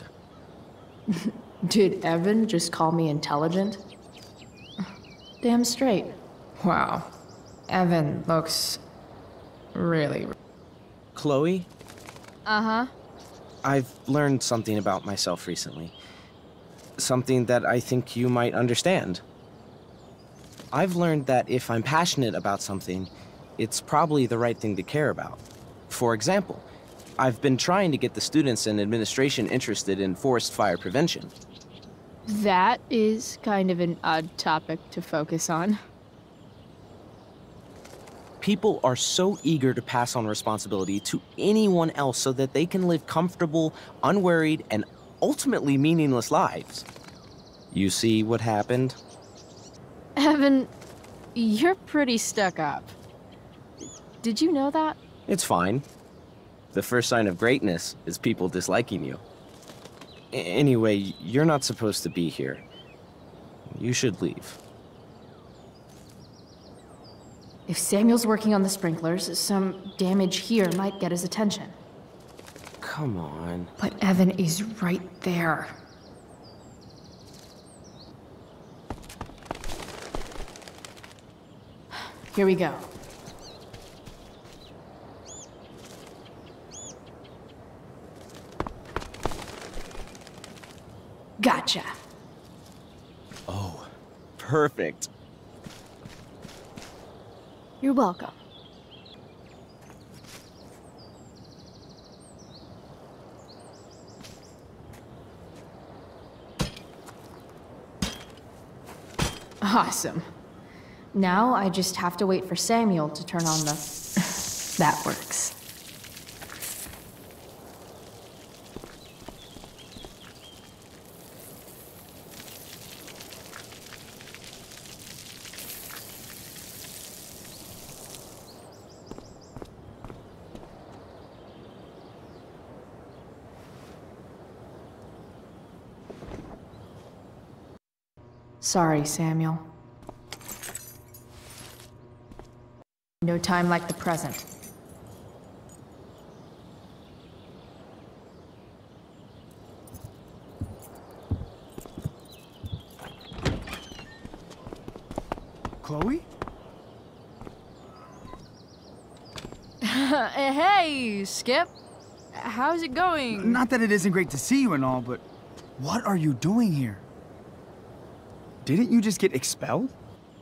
Did Evan just call me intelligent? Damn straight. Wow. Evan looks... really... Chloe? Uh-huh. I've learned something about myself recently. Something that I think you might understand. I've learned that if I'm passionate about something, it's probably the right thing to care about. For example, I've been trying to get the students and administration interested in forest fire prevention. That is kind of an odd topic to focus on. People are so eager to pass on responsibility to anyone else so that they can live comfortable, unworried, and ultimately meaningless lives. You see what happened? Evan, you're pretty stuck up. Did you know that? It's fine. The first sign of greatness is people disliking you. Anyway, you're not supposed to be here. You should leave. If Samuel's working on the sprinklers, some damage here might get his attention. Come on. But Evan is right there. Here we go. Gotcha. Oh, perfect. You're welcome. Awesome. Now I just have to wait for Samuel to turn on the... That works. Sorry, Samuel. No time like the present. Chloe? Hey, Skip. How's it going? Not that it isn't great to see you and all, but what are you doing here? Didn't you just get expelled?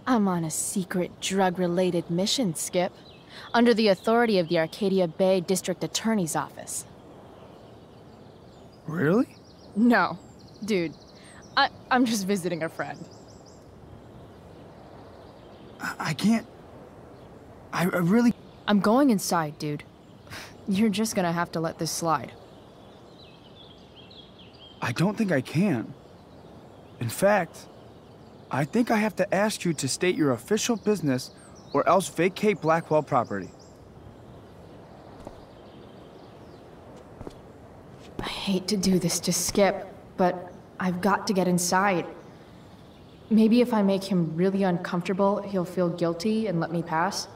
I'm on a secret drug-related mission, Skip. Under the authority of the Arcadia Bay District Attorney's Office. Really? No. Dude, I'm just visiting a friend. I can't... I really... I'm going inside, dude. You're just gonna have to let this slide. I don't think I can. In fact, I think I have to ask you to state your official business or else vacate Blackwell property. I hate to do this to Skip, but I've got to get inside. Maybe if I make him really uncomfortable, he'll feel guilty and let me pass.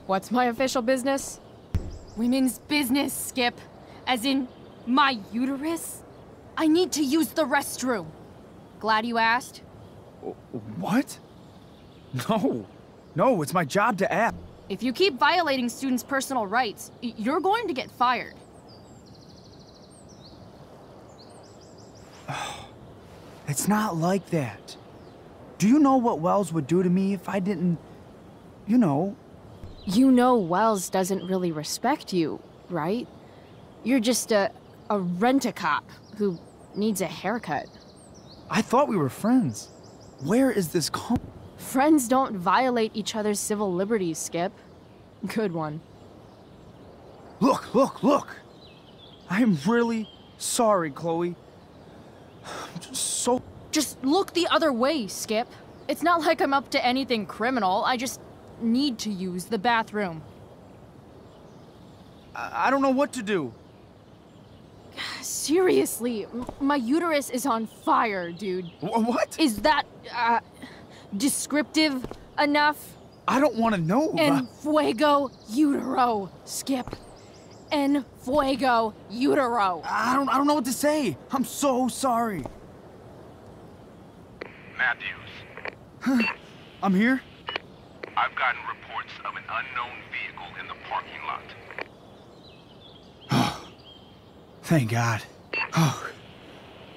What's my official business? Women's business, Skip. As in, my uterus? I need to use the restroom. Glad you asked. What? No. No, it's my job to ask. If you keep violating students' personal rights, you're going to get fired. It's not like that. Do you know what Wells would do to me if I didn't... You know... You know Wells doesn't really respect you, right? You're just a rent-a-cop who needs a haircut. I thought we were friends. Where is this Friends don't violate each other's civil liberties, Skip. Good one. Look, look, look! I'm really sorry, Chloe. I'm Just look the other way, Skip. It's not like I'm up to anything criminal. I just need to use the bathroom. I don't know what to do. Seriously, my uterus is on fire, dude. What? Is that, descriptive enough? I don't want to know. En fuego utero, Skip. En fuego utero. I don't know what to say. I'm so sorry. Matthews. I'm here. I've gotten reports of an unknown vehicle in the parking lot. Thank God. Oh,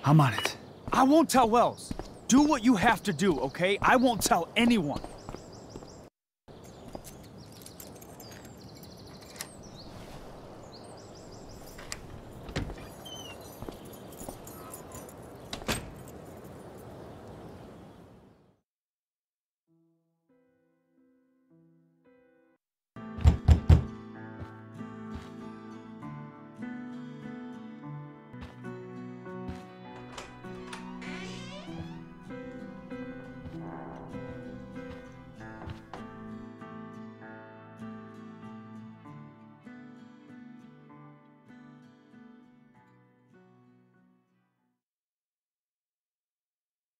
I'm on it. I won't tell Wells. Do what you have to do, okay? I won't tell anyone.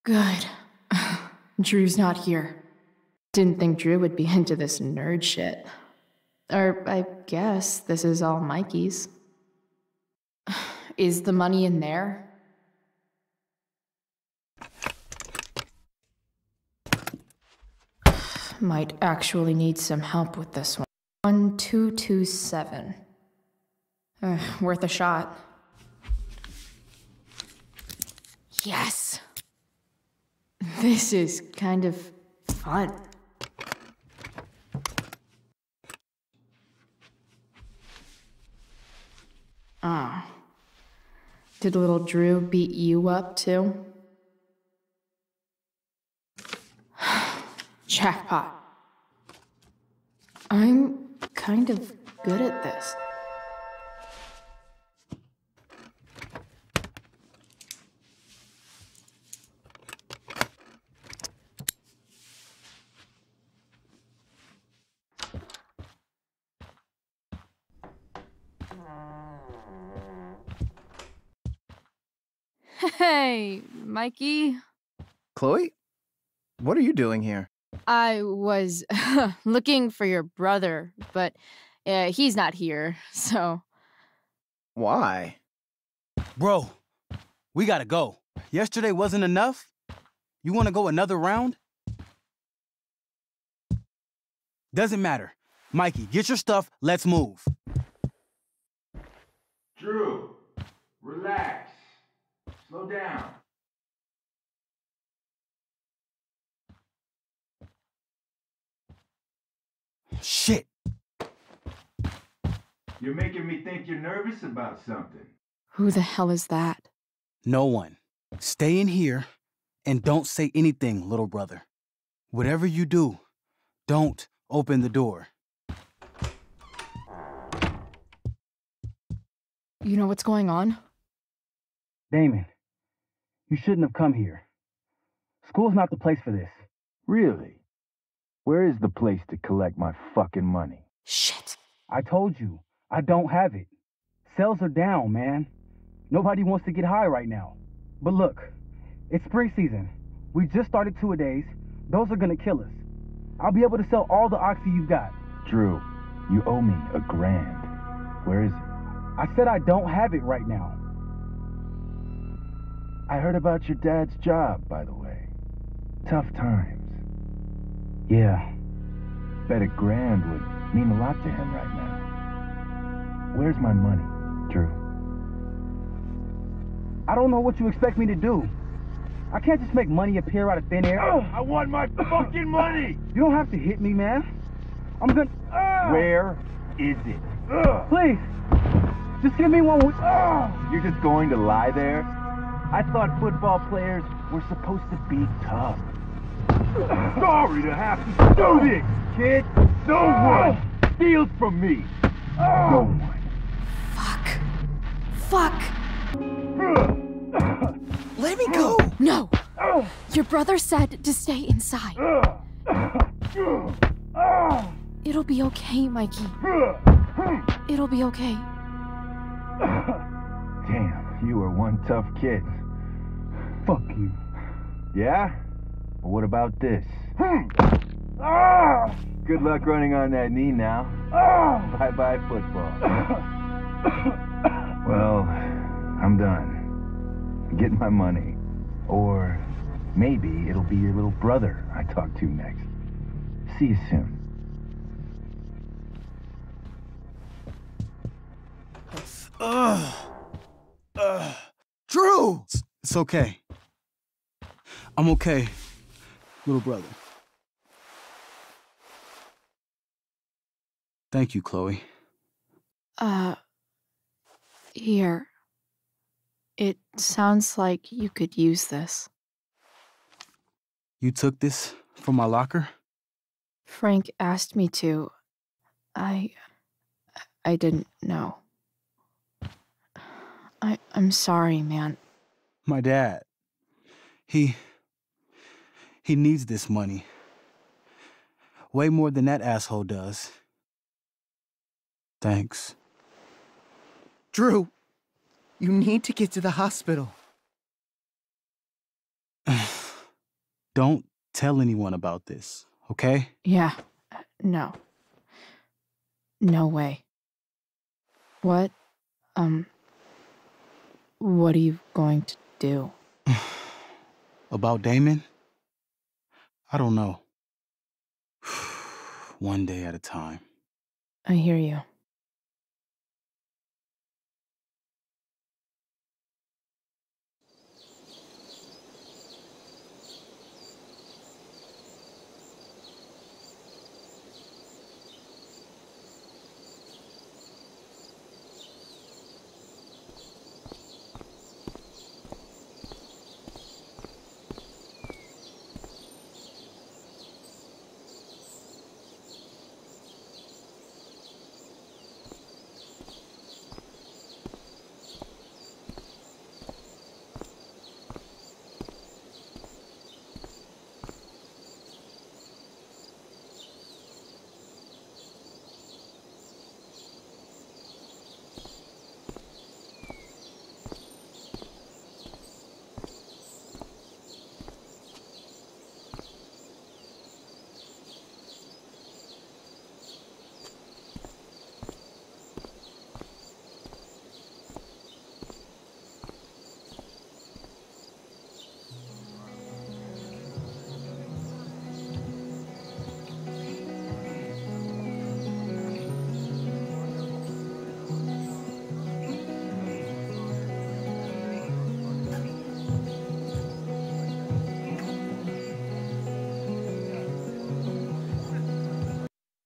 Good. Drew's not here. Didn't think Drew would be into this nerd shit. Or I guess this is all Mikey's. Is the money in there? Might actually need some help with this one. 1227. Worth a shot. Yes! This is kind of fun. Ah. Did little Drew beat you up too? Jackpot. I'm kind of good at this. Hey, Mikey. Chloe? What are you doing here? I was looking for your brother, but he's not here, so... Why? Bro, we gotta go. Yesterday wasn't enough? You wanna go another round? Doesn't matter. Mikey, get your stuff, let's move. Drew, relax. Slow down. Shit. You're making me think you're nervous about something. Who the hell is that? No one. Stay in here and don't say anything, little brother. Whatever you do, don't open the door. You know what's going on? Damon, you shouldn't have come here. School's not the place for this. Really? Where is the place to collect my fucking money? Shit. I told you, I don't have it. Sales are down, man. Nobody wants to get high right now. But look, it's spring season. We just started two-a-days. Those are gonna kill us. I'll be able to sell all the oxy you've got. Drew, you owe me $1,000. Where is it? I said I don't have it right now. I heard about your dad's job, by the way. Tough times. Yeah. Bet $1,000 would mean a lot to him right now. Where's my money, Drew? I don't know what you expect me to do. I can't just make money appear out of thin air. I want my fucking money! You don't have to hit me, man. I'm gonna... Where is it? Please, just give me one... You're just going to lie there? I thought football players were supposed to be tough. Sorry to have to do this, kid. No one steals from me. No one. Fuck. Let me go. No. Your brother said to stay inside. It'll be okay, Mikey. It'll be okay. Damn, you are one tough kid. Fuck you. Yeah? Well, what about this? Good luck running on that knee now. Bye-bye football. Well, I'm done. I'm getting my money. Or maybe it'll be your little brother I talk to next. See you soon. Drew! It's okay. I'm okay, little brother. Thank you, Chloe. Here. It sounds like you could use this. You took this from my locker? Frank asked me to. I didn't know. I'm sorry, man. My dad. He needs this money. Way more than that asshole does. Thanks. Drew, you need to get to the hospital. don't tell anyone about this, okay? Yeah. No. No way. What are you going to do? About Damon? I don't know. One day at a time. I hear you.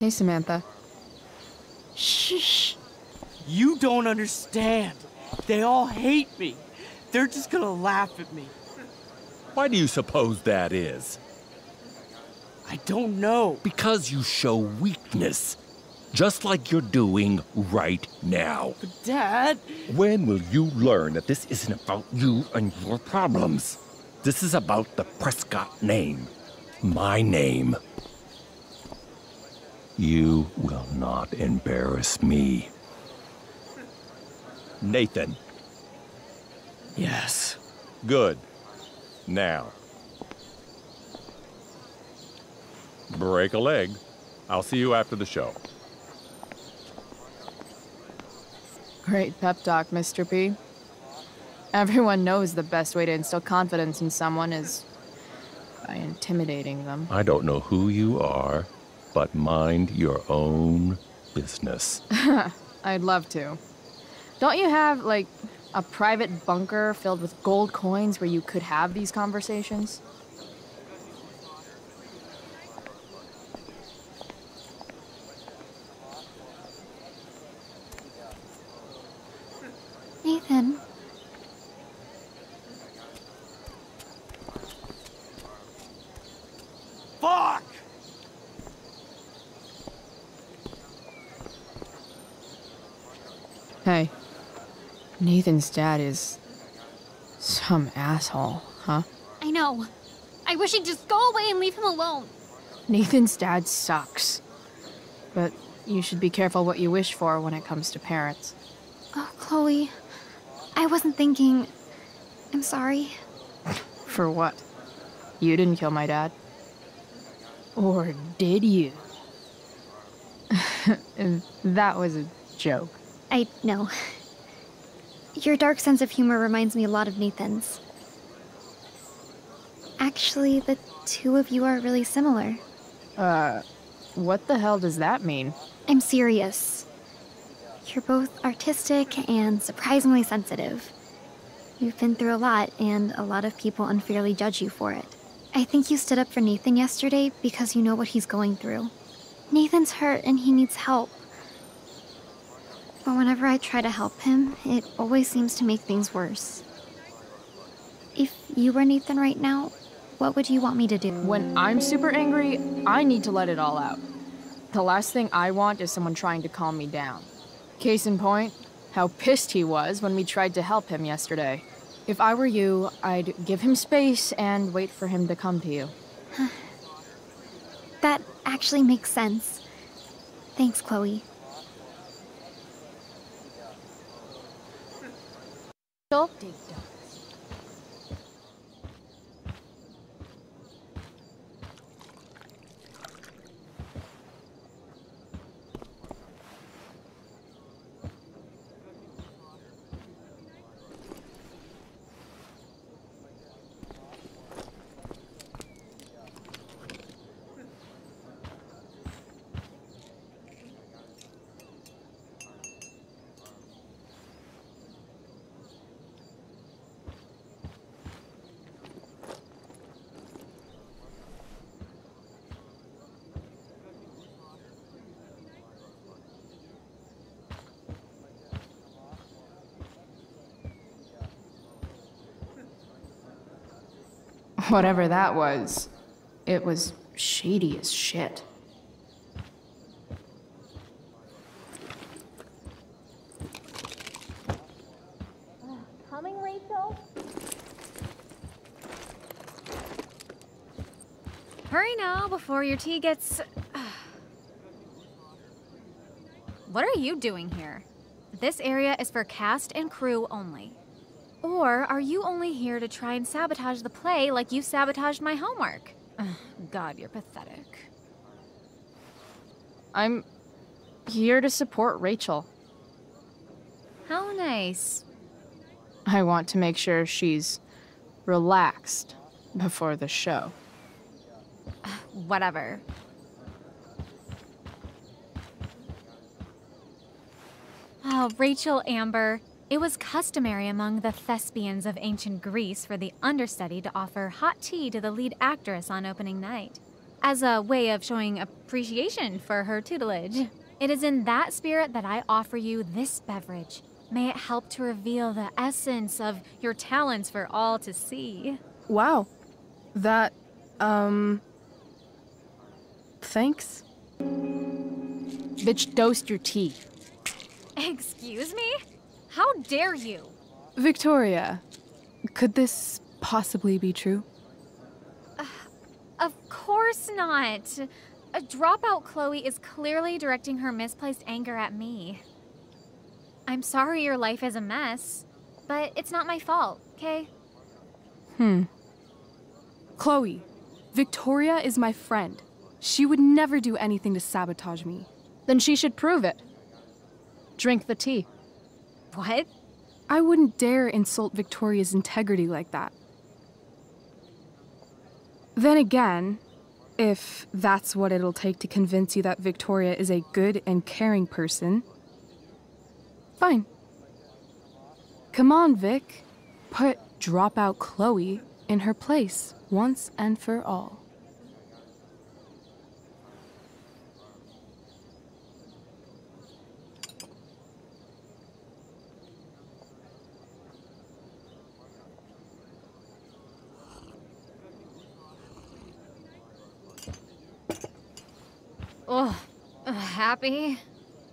Hey, Samantha. Shh. You don't understand. They all hate me. They're just gonna laugh at me. Why do you suppose that is? I don't know. Because you show weakness. Just like you're doing right now. But Dad... When will you learn that this isn't about you and your problems? This is about the Prescott name. My name. You will not embarrass me. Nathan. Yes. Good. Now. Break a leg. I'll see you after the show. Great pep talk, Mr. P. Everyone knows the best way to instill confidence in someone is by intimidating them. I don't know who you are, but mind your own business. I'd love to. Don't you have, like, a private bunker filled with gold coins where you could have these conversations? Nathan. Fuck! Hey, Nathan's dad is some asshole, huh? I know. I wish he'd just go away and leave him alone. Nathan's dad sucks. But you should be careful what you wish for when it comes to parents. Oh, Chloe. I wasn't thinking... I'm sorry. For what? You didn't kill my dad? Or did you? That was a joke. I know. Your dark sense of humor reminds me a lot of Nathan's. Actually, the two of you are really similar. What the hell does that mean? I'm serious. You're both artistic and surprisingly sensitive. You've been through a lot, and a lot of people unfairly judge you for it. I think you stood up for Nathan yesterday because you know what he's going through. Nathan's hurt and he needs help. But whenever I try to help him, it always seems to make things worse. If you were Nathan right now, what would you want me to do? When I'm super angry, I need to let it all out. The last thing I want is someone trying to calm me down. Case in point, how pissed he was when we tried to help him yesterday. If I were you, I'd give him space and wait for him to come to you. That actually makes sense. Thanks, Chloe. Whatever that was, it was shady as shit. Coming, Rachel? Hurry now before your tea gets... What are you doing here? This area is for cast and crew only. Or are you only here to try and sabotage the play like you sabotaged my homework? God, you're pathetic. I'm here to support Rachel. How nice. I want to make sure she's relaxed before the show. Whatever. Oh, Rachel Amber. It was customary among the thespians of ancient Greece for the understudy to offer hot tea to the lead actress on opening night, as a way of showing appreciation for her tutelage. It is in that spirit that I offer you this beverage. May it help to reveal the essence of your talents for all to see. Wow. That, thanks. Bitch, dosed your tea. Excuse me? How dare you? Victoria, could this possibly be true? Of course not. A dropout Chloe is clearly directing her misplaced anger at me. I'm sorry your life is a mess, but it's not my fault, okay? Chloe, Victoria is my friend. She would never do anything to sabotage me. Then she should prove it. Drink the tea. What? I wouldn't dare insult Victoria's integrity like that. Then again, if that's what it'll take to convince you that Victoria is a good and caring person, fine. Come on, Vic. Put dropout Chloe in her place once and for all. Ugh. Happy?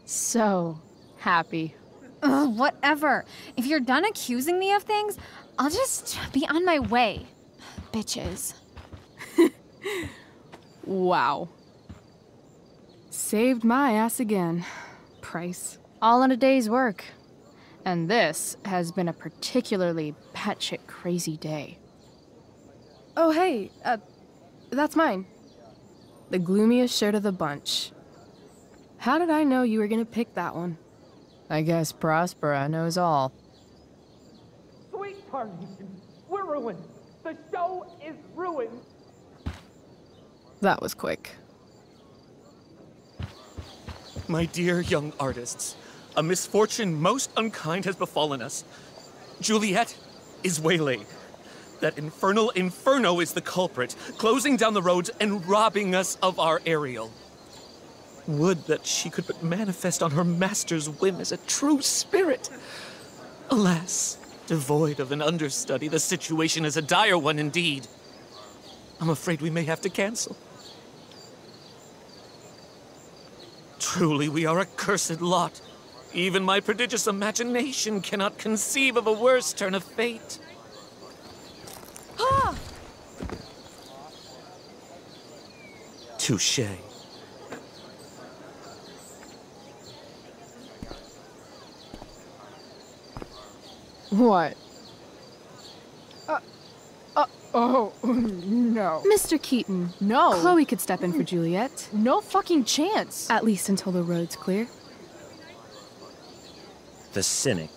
So happy. Ugh, whatever. If you're done accusing me of things, I'll just be on my way. Bitches. Wow. Saved my ass again. Price. All in a day's work. And this has been a particularly batshit crazy day. Oh, hey, that's mine. The gloomiest shirt of the bunch. How did I know you were gonna pick that one? I guess Prospera knows all. Sweet Tarnation, we're ruined. The show is ruined. That was quick. My dear young artists, a misfortune most unkind has befallen us. Juliet is waylaid. That infernal Inferno is the culprit, closing down the roads and robbing us of our Ariel. Would that she could but manifest on her master's whim as a true spirit. Alas, devoid of an understudy, the situation is a dire one indeed. I'm afraid we may have to cancel. Truly, we are a cursed lot. Even my prodigious imagination cannot conceive of a worse turn of fate. Touché. What? Oh, no. Mr. Keaton. No. Chloe could step in for Juliet. No fucking chance. At least until the road's clear. The cynic.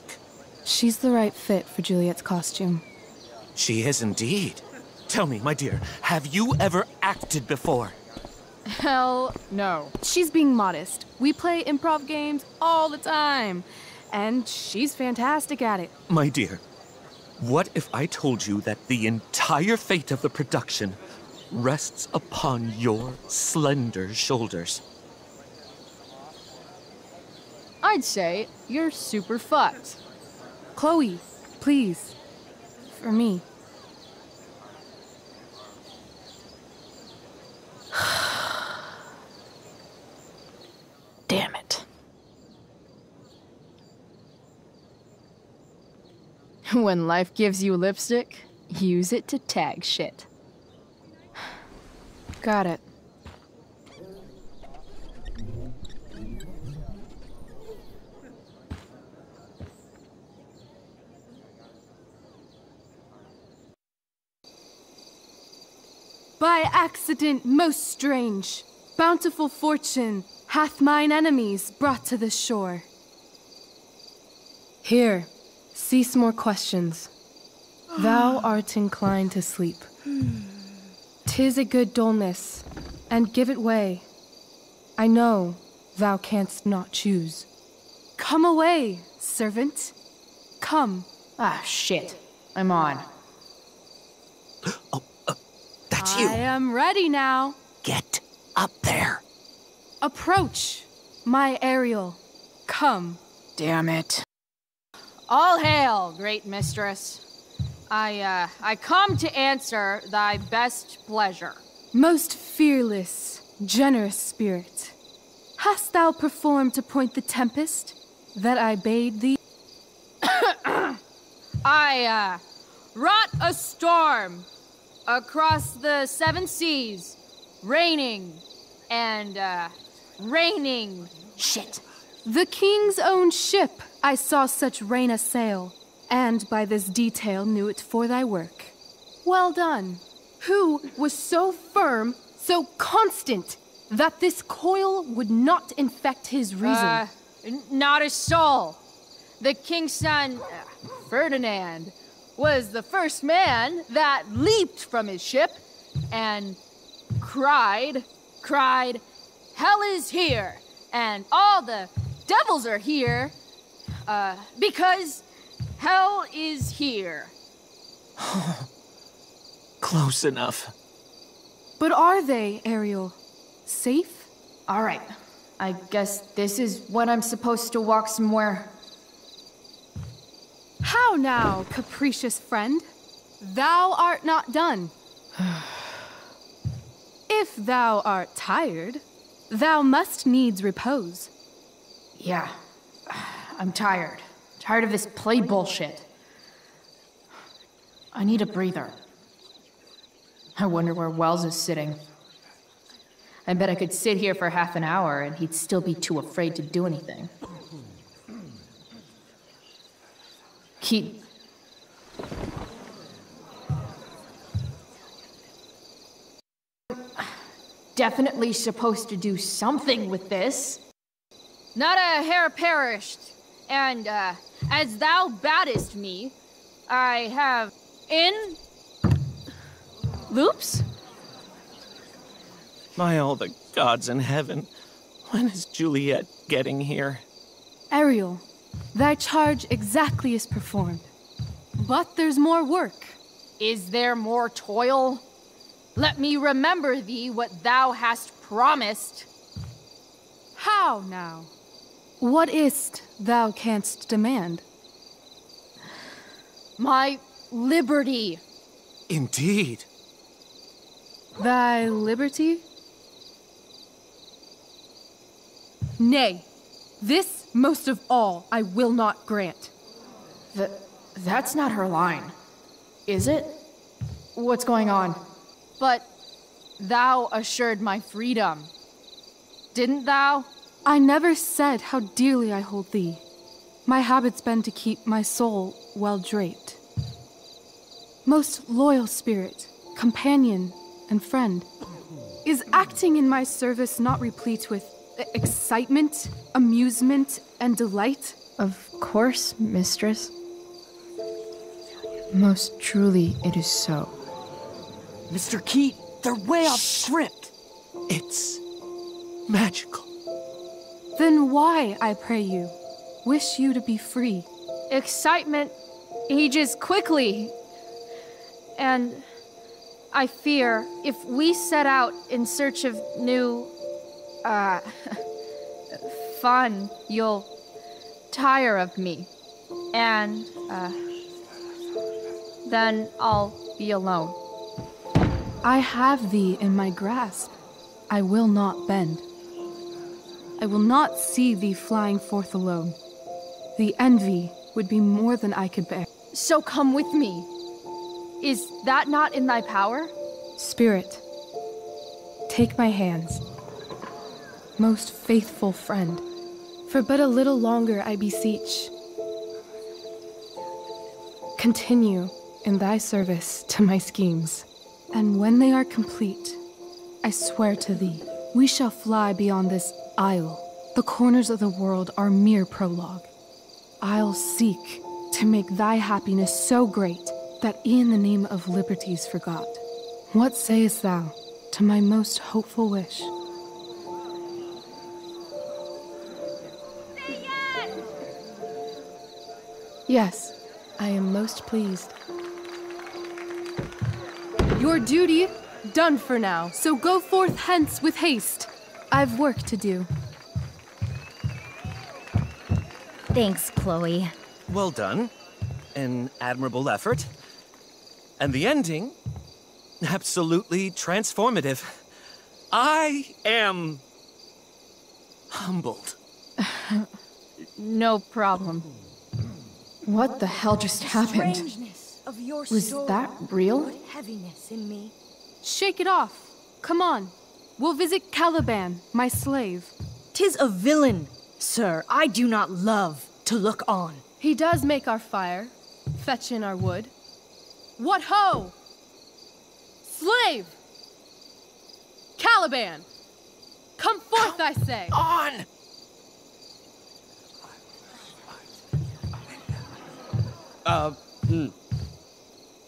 She's the right fit for Juliet's costume. She is indeed. Tell me, my dear, have you ever acted before? Hell no. She's being modest. We play improv games all the time. And she's fantastic at it. My dear, what if I told you that the entire fate of the production rests upon your slender shoulders? I'd say you're super fucked. Chloe, please. For me. When life gives you lipstick, use it to tag shit. Got it. By accident most strange, bountiful fortune hath mine enemies brought to this shore. Here, cease more questions. Thou art inclined to sleep. 'Tis a good dullness, and give it way. I know thou canst not choose. Come away, servant. Come. Ah, shit. I'm on. That's you. I am ready now. Get up there. Approach, my Ariel. Come. Damn it. All hail, great mistress. I come to answer thy best pleasure. Most fearless, generous spirit, hast thou performed to point the tempest that I bade thee? I wrought a storm across the 7 seas, raining and raining. Shit. The king's own ship I saw such rain assail, and by this detail knew it for thy work. Well done. Who was so firm, so constant, that this coil would not infect his reason? Not a soul. The king's son, Ferdinand, was the first man that leaped from his ship and cried, "Hell is here, and all the devils are here, because hell is here." Close enough. But are they, Ariel? Safe? All right. I guess this is when I'm supposed to walk somewhere. How now, capricious friend? Thou art not done. If thou art tired, thou must needs repose. Yeah. I'm tired. Tired of this play bullshit. I need a breather. I wonder where Wells is sitting. I bet I could sit here for half an hour and he'd still be too afraid to do anything. Keith. Definitely supposed to do something with this. Not a hair perished, and as thou baddest me, I have in loops? By all the gods in heaven, when is Juliet getting here? Ariel, thy charge exactly is performed. But there's more work. Is there more toil? Let me remember thee what thou hast promised. How now? What is't thou canst demand? My liberty. Indeed. Thy liberty? Nay, this most of all I will not grant. That's not her line, is it? What's going on? But thou assured my freedom, didn't thou? I never said how dearly I hold thee. My habit's been to keep my soul well draped. Most loyal spirit, companion, and friend, is acting in my service not replete with excitement, amusement, and delight? Of course, mistress. Most truly it is so. Mr. Keat, they're way off script. It's magical. Then why, I pray you, wish you to be free? Excitement ages quickly. And I fear if we set out in search of new, fun, you'll tire of me. And, then I'll be alone. I have thee in my grasp. I will not bend. I will not see thee flying forth alone. The envy would be more than I could bear. So come with me. Is that not in thy power? Spirit, take my hands. Most faithful friend, for but a little longer I beseech. Continue in thy service to my schemes, and when they are complete, I swear to thee, we shall fly beyond this isle. The corners of the world are mere prologue. I'll seek to make thy happiness so great that e'en the name of liberty's forgot. What sayest thou to my most hopeful wish? Say yes! Yes, I am most pleased. Your duty done for now, so go forth hence with haste. I've work to do. Thanks, Chloe. Well done. An admirable effort. And the ending, absolutely transformative. I am humbled. No problem. What the hell just happened? Was that real? Heaviness in me. Shake it off. Come on. We'll visit Caliban, my slave. 'Tis a villain, sir. I do not love to look on. He does make our fire, fetch in our wood. What ho! Slave! Caliban! Come forth, I say! On!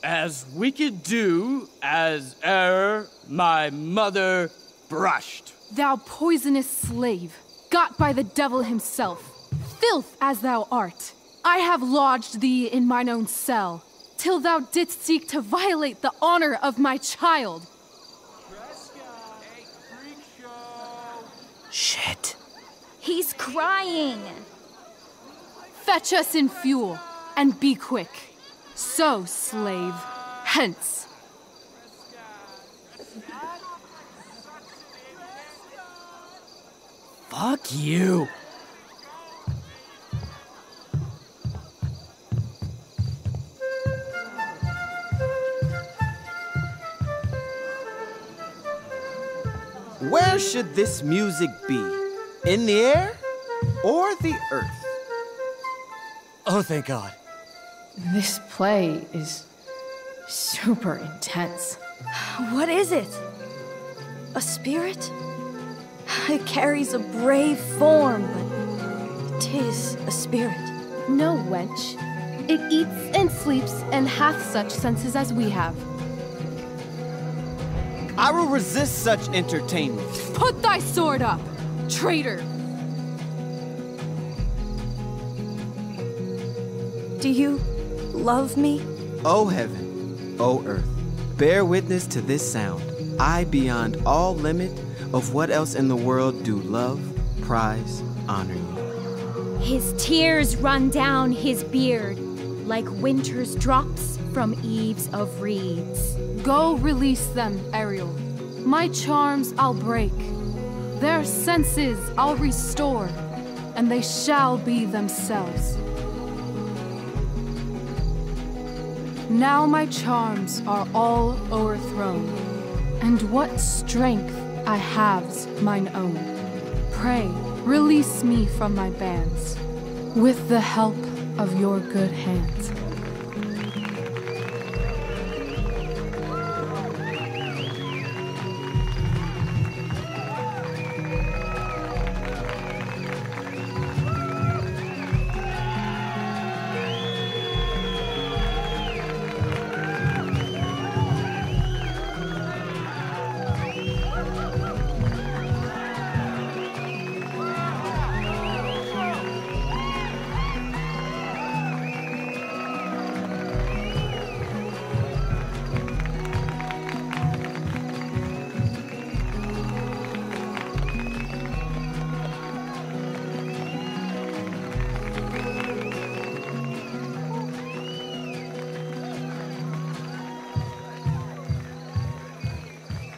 As wicked do as e'er my mother brushed. Thou poisonous slave, got by the devil himself, filth as thou art, I have lodged thee in mine own cell, till thou didst seek to violate the honor of my child. Shit. He's crying. Fetch us in fuel, and be quick. So, slave, hence. Fuck you. Where should this music be? In the air or the earth? Oh, thank God. This play is super intense. What is it? A spirit? It carries a brave form, but 'tis a spirit. No, wench. It eats and sleeps and hath such senses as we have. I will resist such entertainment. Put thy sword up, traitor! Do you love me? O heaven, O earth, bear witness to this sound. I, beyond all limit of what else in the world do love, prize, honor you. His tears run down his beard like winter's drops from eaves of reeds. Go release them, Ariel. My charms I'll break. Their senses I'll restore, and they shall be themselves. Now my charms are all o'erthrown, and what strength I have's mine own. Pray, release me from my bands, with the help of your good hands.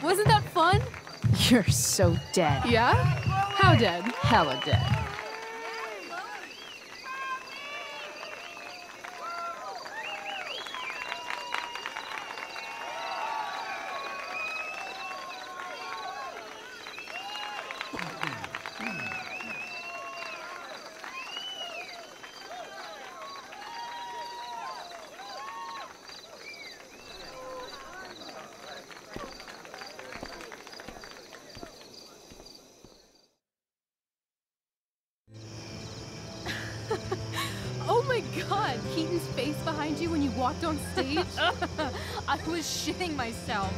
Wasn't that fun? You're so dead. Yeah? How dead? Hella dead. behind you when you walked on stage? I was shitting myself.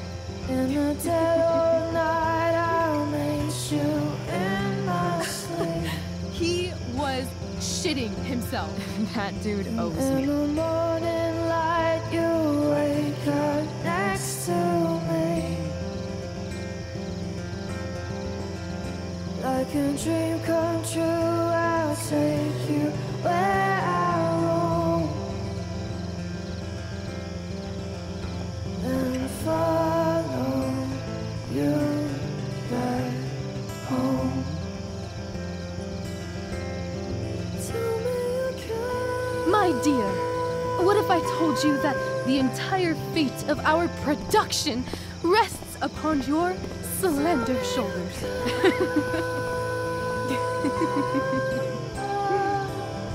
In the dead of night, I'll meet you in my sleep. He was shitting himself. That dude owes In me. the morning light, you wake up next to me. Like a dream come true, I'll take you where I roam. And follow you back home. Tell me you can. My dear, what if I told you that the entire fate of our production rests upon your slender shoulders?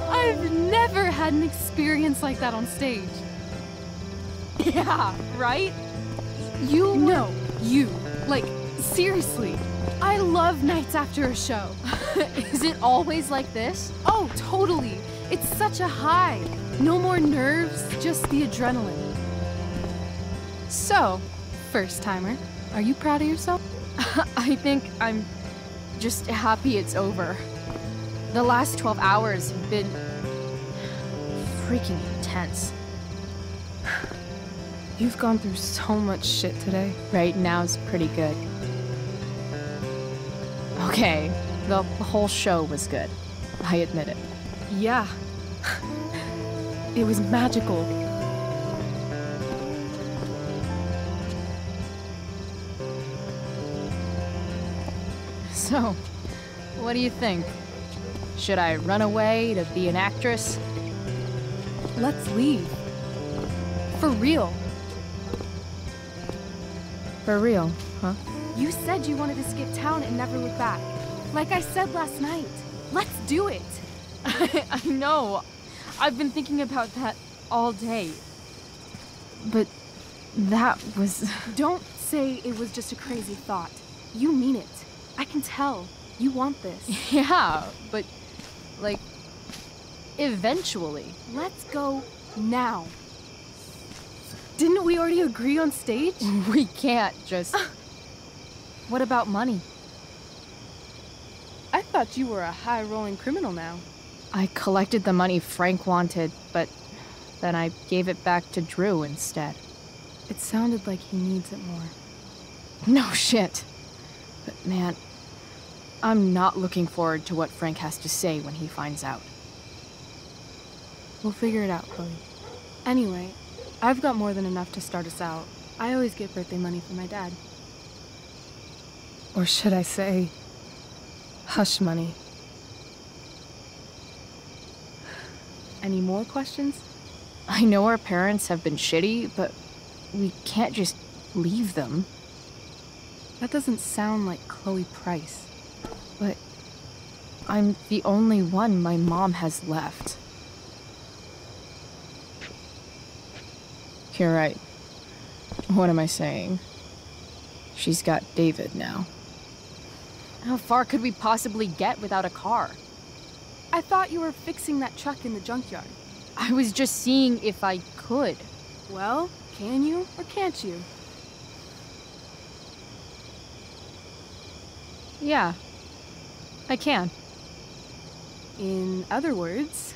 I've never had an experience like that on stage. Yeah, right? You No, you. Like, seriously. I love nights after a show. Is it always like this? Oh, totally. It's such a high. No more nerves, just the adrenaline. So, first timer, are you proud of yourself? I think I'm just happy it's over. The last 12 hours have been freaking intense. You've gone through so much shit today. Right now's pretty good. Okay, the whole show was good. I admit it. Yeah. It was magical. So, what do you think? Should I run away to be an actress? Let's leave. For real. For real, huh? You said you wanted to skip town and never look back. Like I said last night. Let's do it. I know. I've been thinking about that all day. But that was... Don't say it was just a crazy thought. You mean it. I can tell. You want this. Yeah, but... like... eventually. Let's go now. Didn't we already agree on stage? We can't just... What about money? I thought you were a high-rolling criminal now. I collected the money Frank wanted, but then I gave it back to Drew instead. It sounded like he needs it more. No shit. But man, I'm not looking forward to what Frank has to say when he finds out. We'll figure it out, Chloe. Anyway, I've got more than enough to start us out. I always get birthday money from my dad. Or should I say, hush money. Any more questions? I know our parents have been shitty, but we can't just leave them. That doesn't sound like Chloe Price. But I'm the only one my mom has left. You're right. What am I saying? She's got David now. How far could we possibly get without a car? I thought you were fixing that truck in the junkyard. I was just seeing if I could. Well, can you or can't you? Yeah, I can. In other words,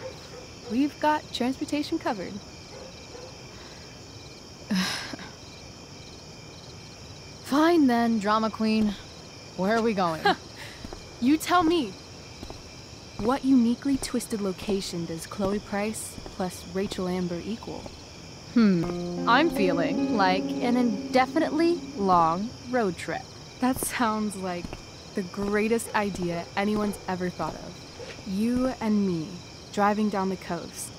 we've got transportation covered. Fine then, drama queen. Where are we going? You tell me. What uniquely twisted location does Chloe Price plus Rachel Amber equal? I'm feeling like an indefinitely long road trip. That sounds like the greatest idea anyone's ever thought of. You and me, driving down the coast,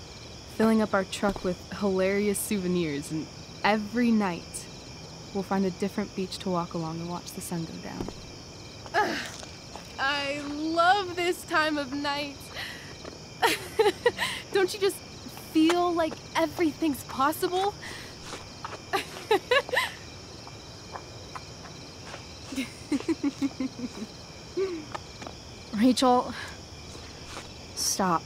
filling up our truck with hilarious souvenirs, and every night, we'll find a different beach to walk along and watch the sun go down. I love this time of night. Don't you just feel like everything's possible? Rachel, stop.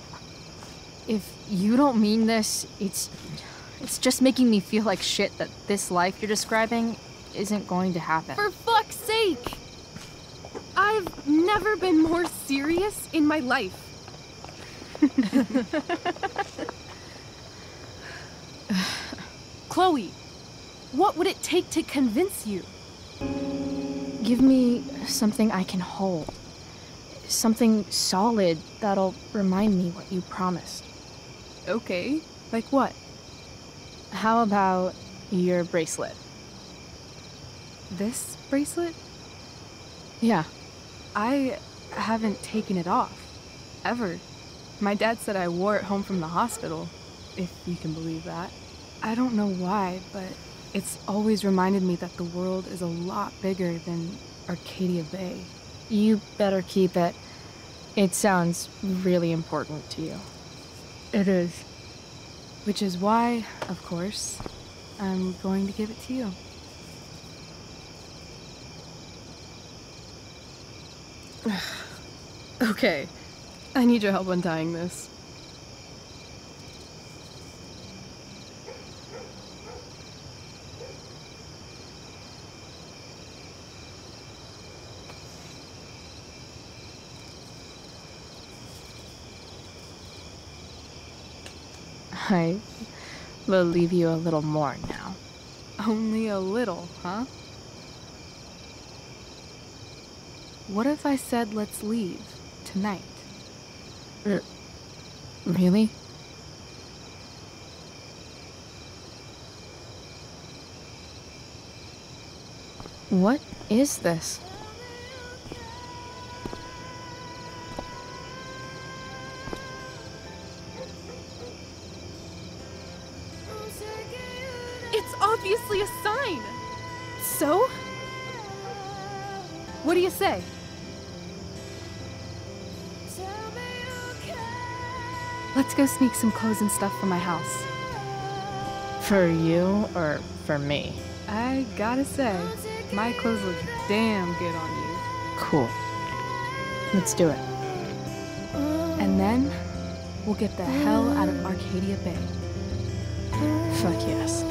If you don't mean this, it's It's just making me feel like shit that this life you're describing isn't going to happen. For fuck's sake! I've never been more serious in my life. Chloe, what would it take to convince you? Give me something I can hold. Something solid that'll remind me what you promised. Okay, like what? How about your bracelet? This bracelet? Yeah. I haven't taken it off. Ever. My dad said I wore it home from the hospital, if you can believe that. I don't know why, but it's always reminded me that the world is a lot bigger than Arcadia Bay. You better keep it. It sounds really important to you. It is. Which is why, of course, I'm going to give it to you. Okay, I need your help untying this. I will leave you a little more now. Only a little, huh? What if I said let's leave tonight? Really? What is this? It's obviously a sign! So? What do you say? Let's go sneak some clothes and stuff from my house. For you or for me? I gotta say, my clothes look damn good on you. Cool. Let's do it. And then, we'll get the hell out of Arcadia Bay. Fuck yes.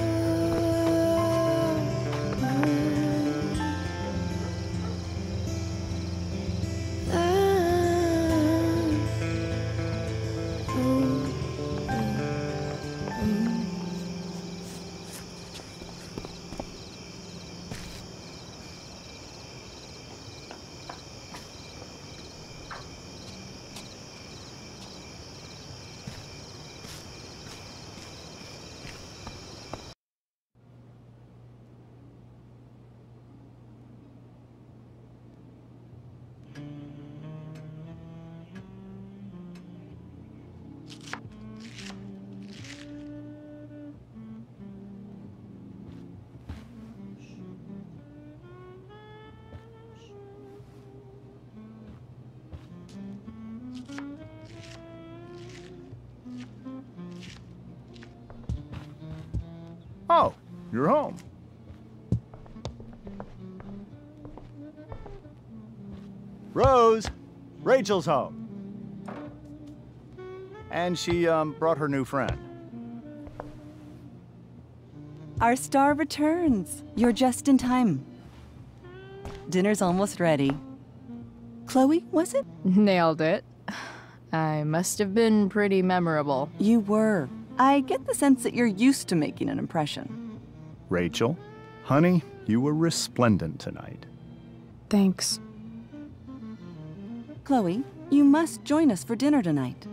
Oh, you're home. Rose, Rachel's home. And she, brought her new friend. Our star returns. You're just in time. Dinner's almost ready. Chloe, was it? Nailed it. I must have been pretty memorable. You were. I get the sense that you're used to making an impression. Rachel, honey, you were resplendent tonight. Thanks. Chloe, you must join us for dinner tonight.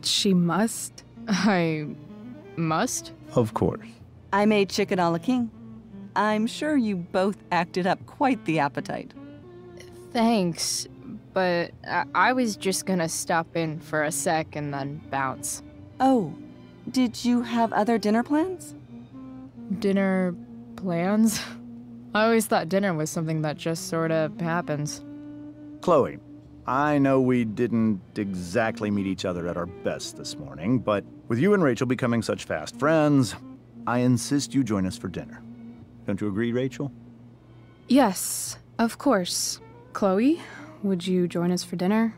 She must? I must? Of course. I made chicken a la king. I'm sure you both acted up quite the appetite. Thanks, but I was just gonna stop in for a sec and then bounce. Oh, did you have other dinner plans? Dinner plans? I always thought dinner was something that just sort of happens. Chloe, I know we didn't exactly meet each other at our best this morning, but with you and Rachel becoming such fast friends, I insist you join us for dinner. Don't you agree, Rachel? Yes, of course. Chloe, would you join us for dinner,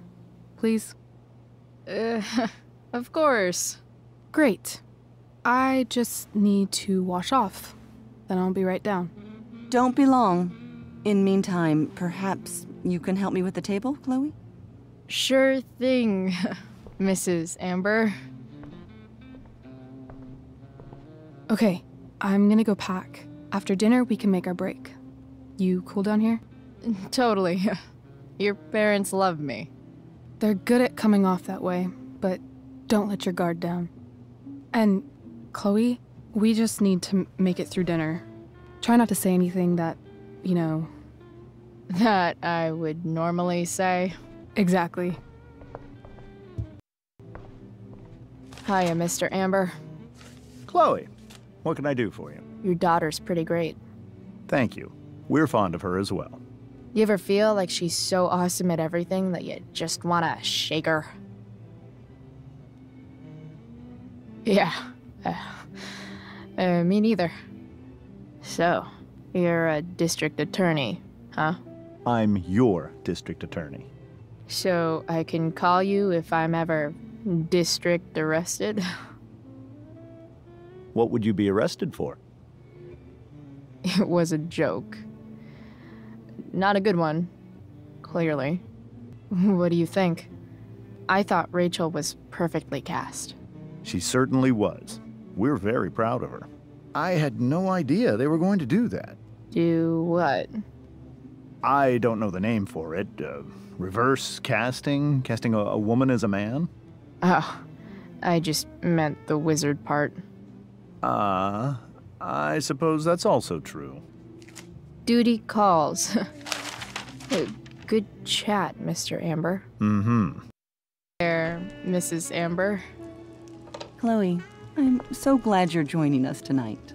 please? Of course. Great. I just need to wash off. Then I'll be right down. Don't be long. In meantime, perhaps you can help me with the table, Chloe? Sure thing, Mrs. Amber. Okay, I'm gonna go pack. After dinner, we can make our break. You cool down here? Totally. Your parents love me. They're good at coming off that way, but don't let your guard down. And, Chloe, we just need to make it through dinner. Try not to say anything that, you know... That I would normally say. Exactly. Hiya, Mr. Amber. Chloe, what can I do for you? Your daughter's pretty great. Thank you. We're fond of her as well. You ever feel like she's so awesome at everything that you just wanna shake her? Yeah. Me neither. So, you're a district attorney, huh? I'm your district attorney. So I can call you if I'm ever district arrested? What would you be arrested for? It was a joke. Not a good one, clearly. What do you think? I thought Rachel was perfectly cast. She certainly was. We're very proud of her. I had no idea they were going to do that. Do what? I don't know the name for it. Reverse casting? Casting a woman as a man? Oh, I just meant the wizard part. I suppose that's also true. Duty calls. Good chat, Mr. Amber. Mm-hmm. There, Mrs. Amber. Chloe, I'm so glad you're joining us tonight.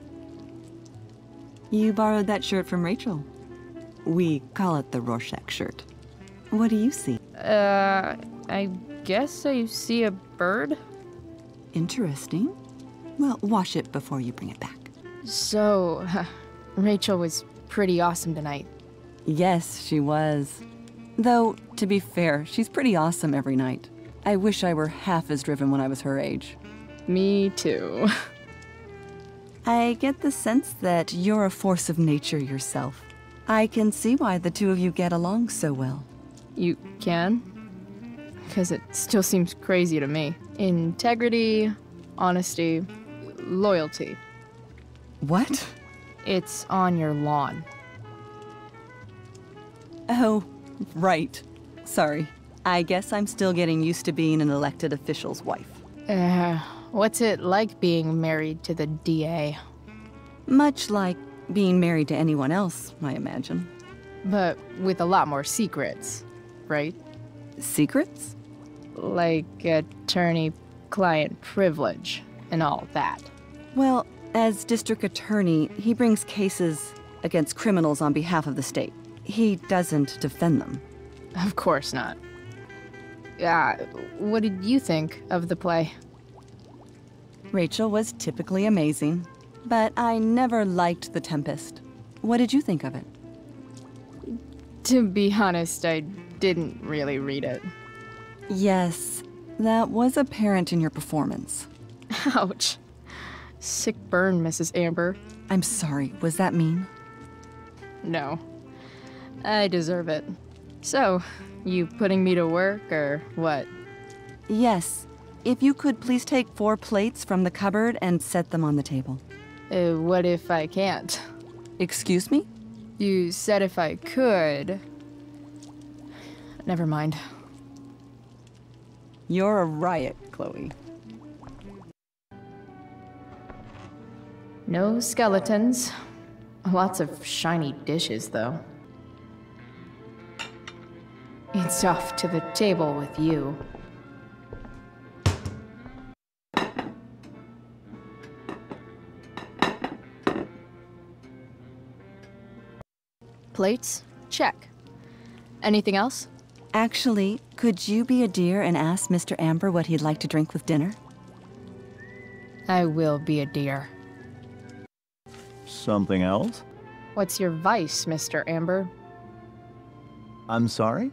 You borrowed that shirt from Rachel. We call it the Rorschach shirt. What do you see? I guess I see a bird. Interesting. Well, wash it before you bring it back. So, Rachel was pretty awesome tonight. Yes, she was. Though, to be fair, she's pretty awesome every night. I wish I were half as driven when I was her age. Me too. I get the sense that you're a force of nature yourself. I can see why the two of you get along so well. You can? Because it still seems crazy to me. Integrity, honesty, loyalty. What? It's on your lawn. Oh, right. Sorry. I guess I'm still getting used to being an elected official's wife. What's it like being married to the DA? Much like being married to anyone else, I imagine. But with a lot more secrets, right? Secrets? Like attorney-client privilege and all that. Well, as district attorney, he brings cases against criminals on behalf of the state. He doesn't defend them. Of course not. What did you think of the play? Rachel was typically amazing, but I never liked The Tempest. What did you think of it? To be honest, I didn't really read it. Yes, that was apparent in your performance. Ouch. Sick burn, Mrs. Amber. I'm sorry, was that mean? No. I deserve it. So, you putting me to work, or what? Yes. If you could please take 4 plates from the cupboard and set them on the table. What if I can't? Excuse me? You said if I could. Never mind. You're a riot, Chloe. No skeletons. Lots of shiny dishes, though. It's off to the table with you. Plates? Check. Anything else? Actually, could you be a dear and ask Mr. Amber what he'd like to drink with dinner? I will be a dear. Something else? What's your vice, Mr. Amber? I'm sorry?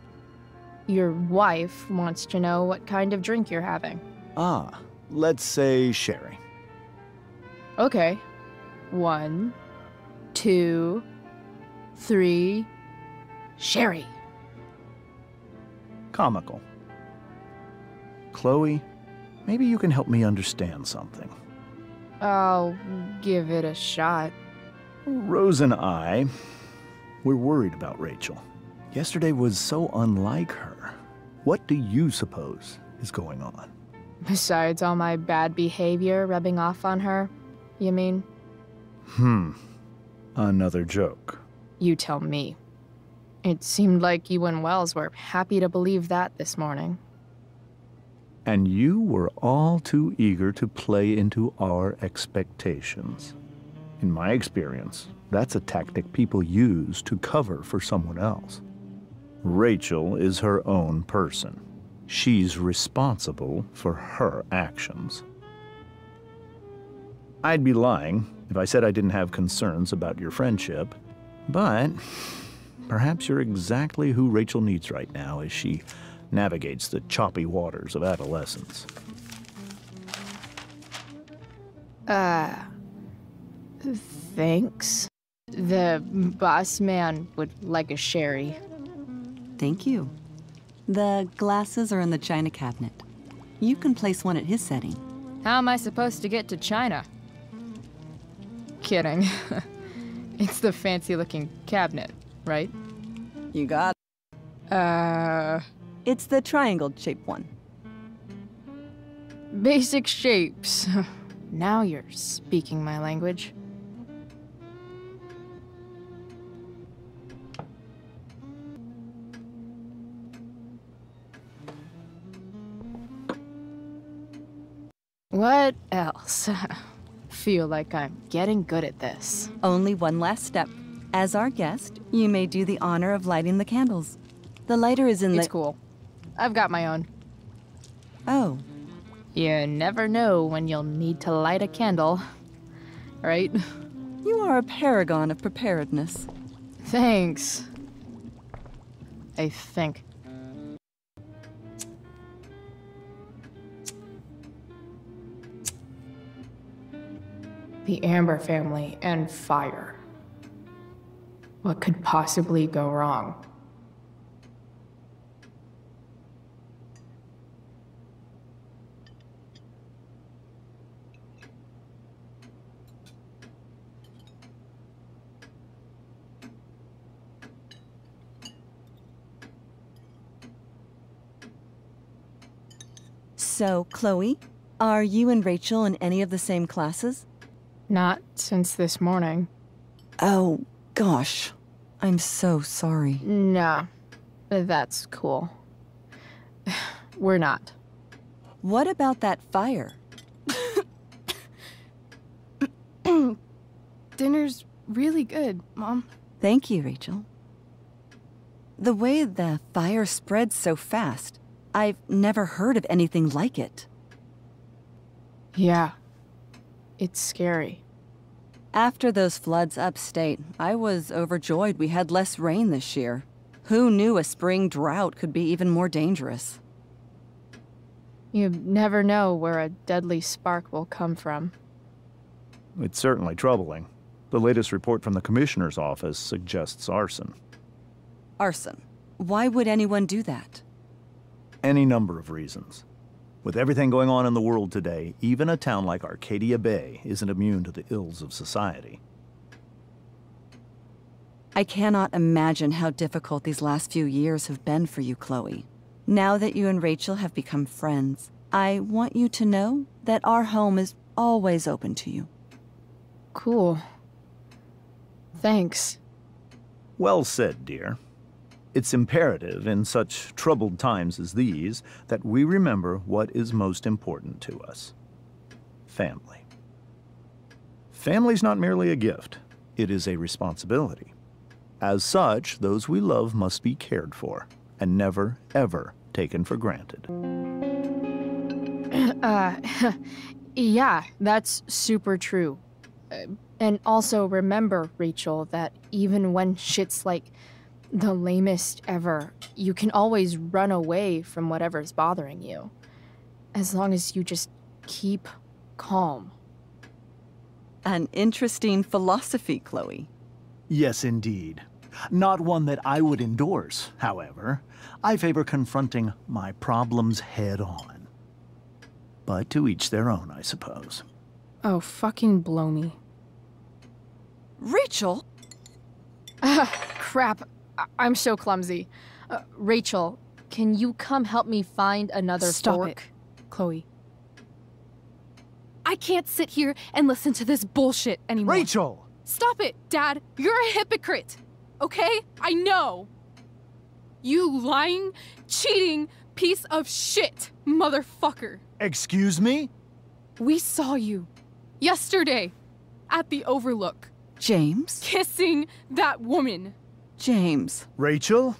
Your wife wants to know what kind of drink you're having. Let's say sherry. Okay. 1, 2, 3. Sherry. Comical. Chloe, maybe you can help me understand something. I'll give it a shot. Rose and I, we're worried about Rachel. Yesterday was so unlike her. What do you suppose is going on? Besides all my bad behavior rubbing off on her, you mean? Another joke. You tell me. It seemed like you and Wells were happy to believe that this morning. And you were all too eager to play into our expectations. In my experience, that's a tactic people use to cover for someone else. Rachel is her own person. She's responsible for her actions. I'd be lying if I said I didn't have concerns about your friendship, but perhaps you're exactly who Rachel needs right now as she navigates the choppy waters of adolescence. Thanks. The boss man would like a sherry. Thank you. The glasses are in the china cabinet. You can place one at his setting. How am I supposed to get to China? Kidding. It's the fancy-looking cabinet, right? You got it. It's the triangle-shaped one. Basic shapes. Now you're speaking my language. What else? Feel like I'm getting good at this. Only one last step. As our guest, you may do the honor of lighting the candles. The lighter is in the... It's cool. I've got my own. Oh. You never know when you'll need to light a candle, right? You are a paragon of preparedness. Thanks. I think. The Amber family and fire. What could possibly go wrong? So, Chloe, are you and Rachel in any of the same classes? Not since this morning. Oh, gosh. I'm so sorry. Nah, that's cool. We're not. What about that fire? Dinner's really good, Mom. Thank you, Rachel. The way the fire spreads so fast, I've never heard of anything like it. Yeah. It's scary. After those floods upstate, I was overjoyed we had less rain this year. Who knew a spring drought could be even more dangerous? You never know where a deadly spark will come from. It's certainly troubling. The latest report from the Commissioner's office suggests arson. Arson? Why would anyone do that? Any number of reasons. With everything going on in the world today, even a town like Arcadia Bay isn't immune to the ills of society. I cannot imagine how difficult these last few years have been for you, Chloe. Now that you and Rachel have become friends, I want you to know that our home is always open to you. Cool. Thanks. Well said, dear. It's imperative in such troubled times as these that we remember what is most important to us. Family. Family's not merely a gift, it is a responsibility. As such, those we love must be cared for and never, ever taken for granted. Yeah, that's super true. And also remember, Rachel, that even when shit's like the lamest ever, you can always run away from whatever's bothering you. As long as you just keep calm. An interesting philosophy, Chloe. Yes, indeed. Not one that I would endorse, however. I favor confronting my problems head on. But to each their own, I suppose. Oh, fucking blow me. Rachel? Crap. I'm so clumsy. Rachel, can you come help me find another Stop fork? it, Chloe. I can't sit here and listen to this bullshit anymore. Rachel! Stop it, Dad. You're a hypocrite. Okay? I know. You lying, cheating piece of shit, motherfucker. Excuse me? We saw you yesterday at the Overlook. James? Kissing that woman. James. Rachel?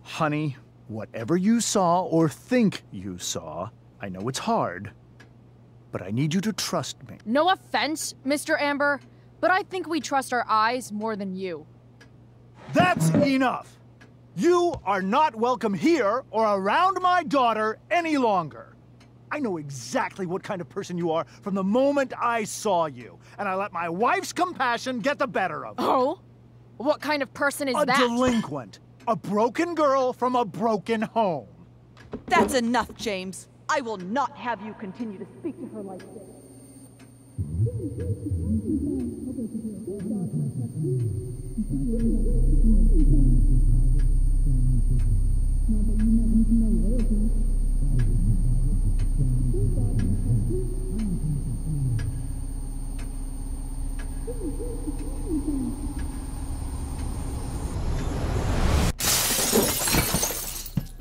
Honey, whatever you saw or think you saw, I know it's hard, but I need you to trust me. No offense, Mr. Amber, but I think we trust our eyes more than you. That's enough! You are not welcome here or around my daughter any longer. I know exactly what kind of person you are from the moment I saw you, and I let my wife's compassion get the better of me. Oh? What kind of person is that? A delinquent. A broken girl from a broken home. That's enough, James. I will not have you continue to speak to her like this.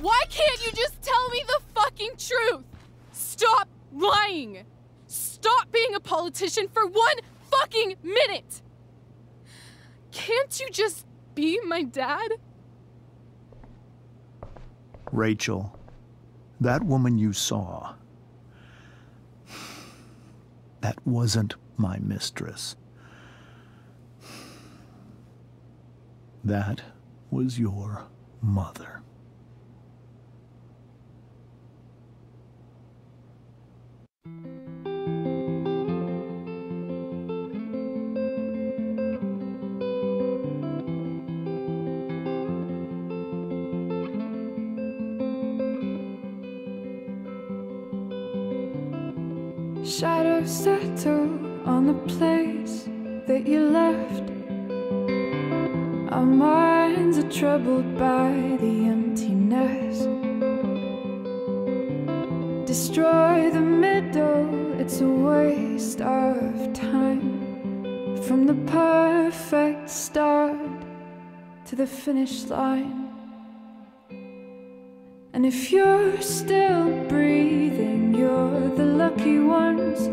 Why can't you just tell me the fucking truth? Stop lying. Stop being a politician for 1 fucking minute. Can't you just be my dad? Rachel, that woman you saw, that wasn't my mistress. That was your mother. Shadows settle on the place that you left. Our minds are troubled by the emptiness. Destroy the middle, it's a waste of time. From the perfect start to the finish line. And if you're still breathing, you're the lucky ones.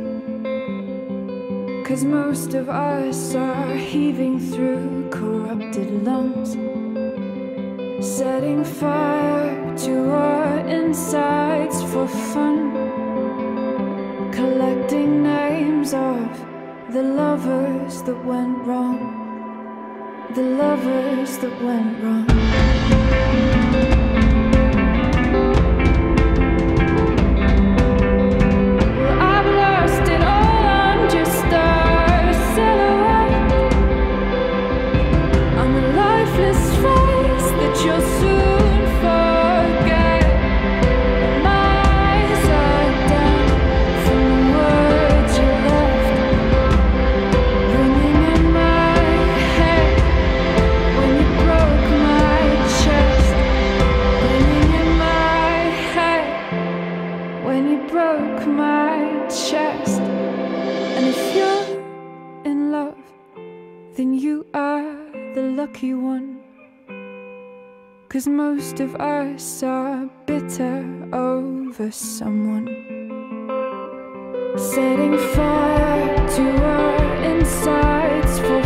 'Cause most of us are heaving through corrupted lungs, setting fire to our insides for fun, collecting names of the lovers that went wrong, the lovers that went wrong. You'll soon forget. My eyes are down from the words you left, ringing in my head when you broke my chest, ringing in my head when you broke my chest. And if you're in love, then you are the lucky one. 'Cause most of us are bitter over someone, setting fire to our insides for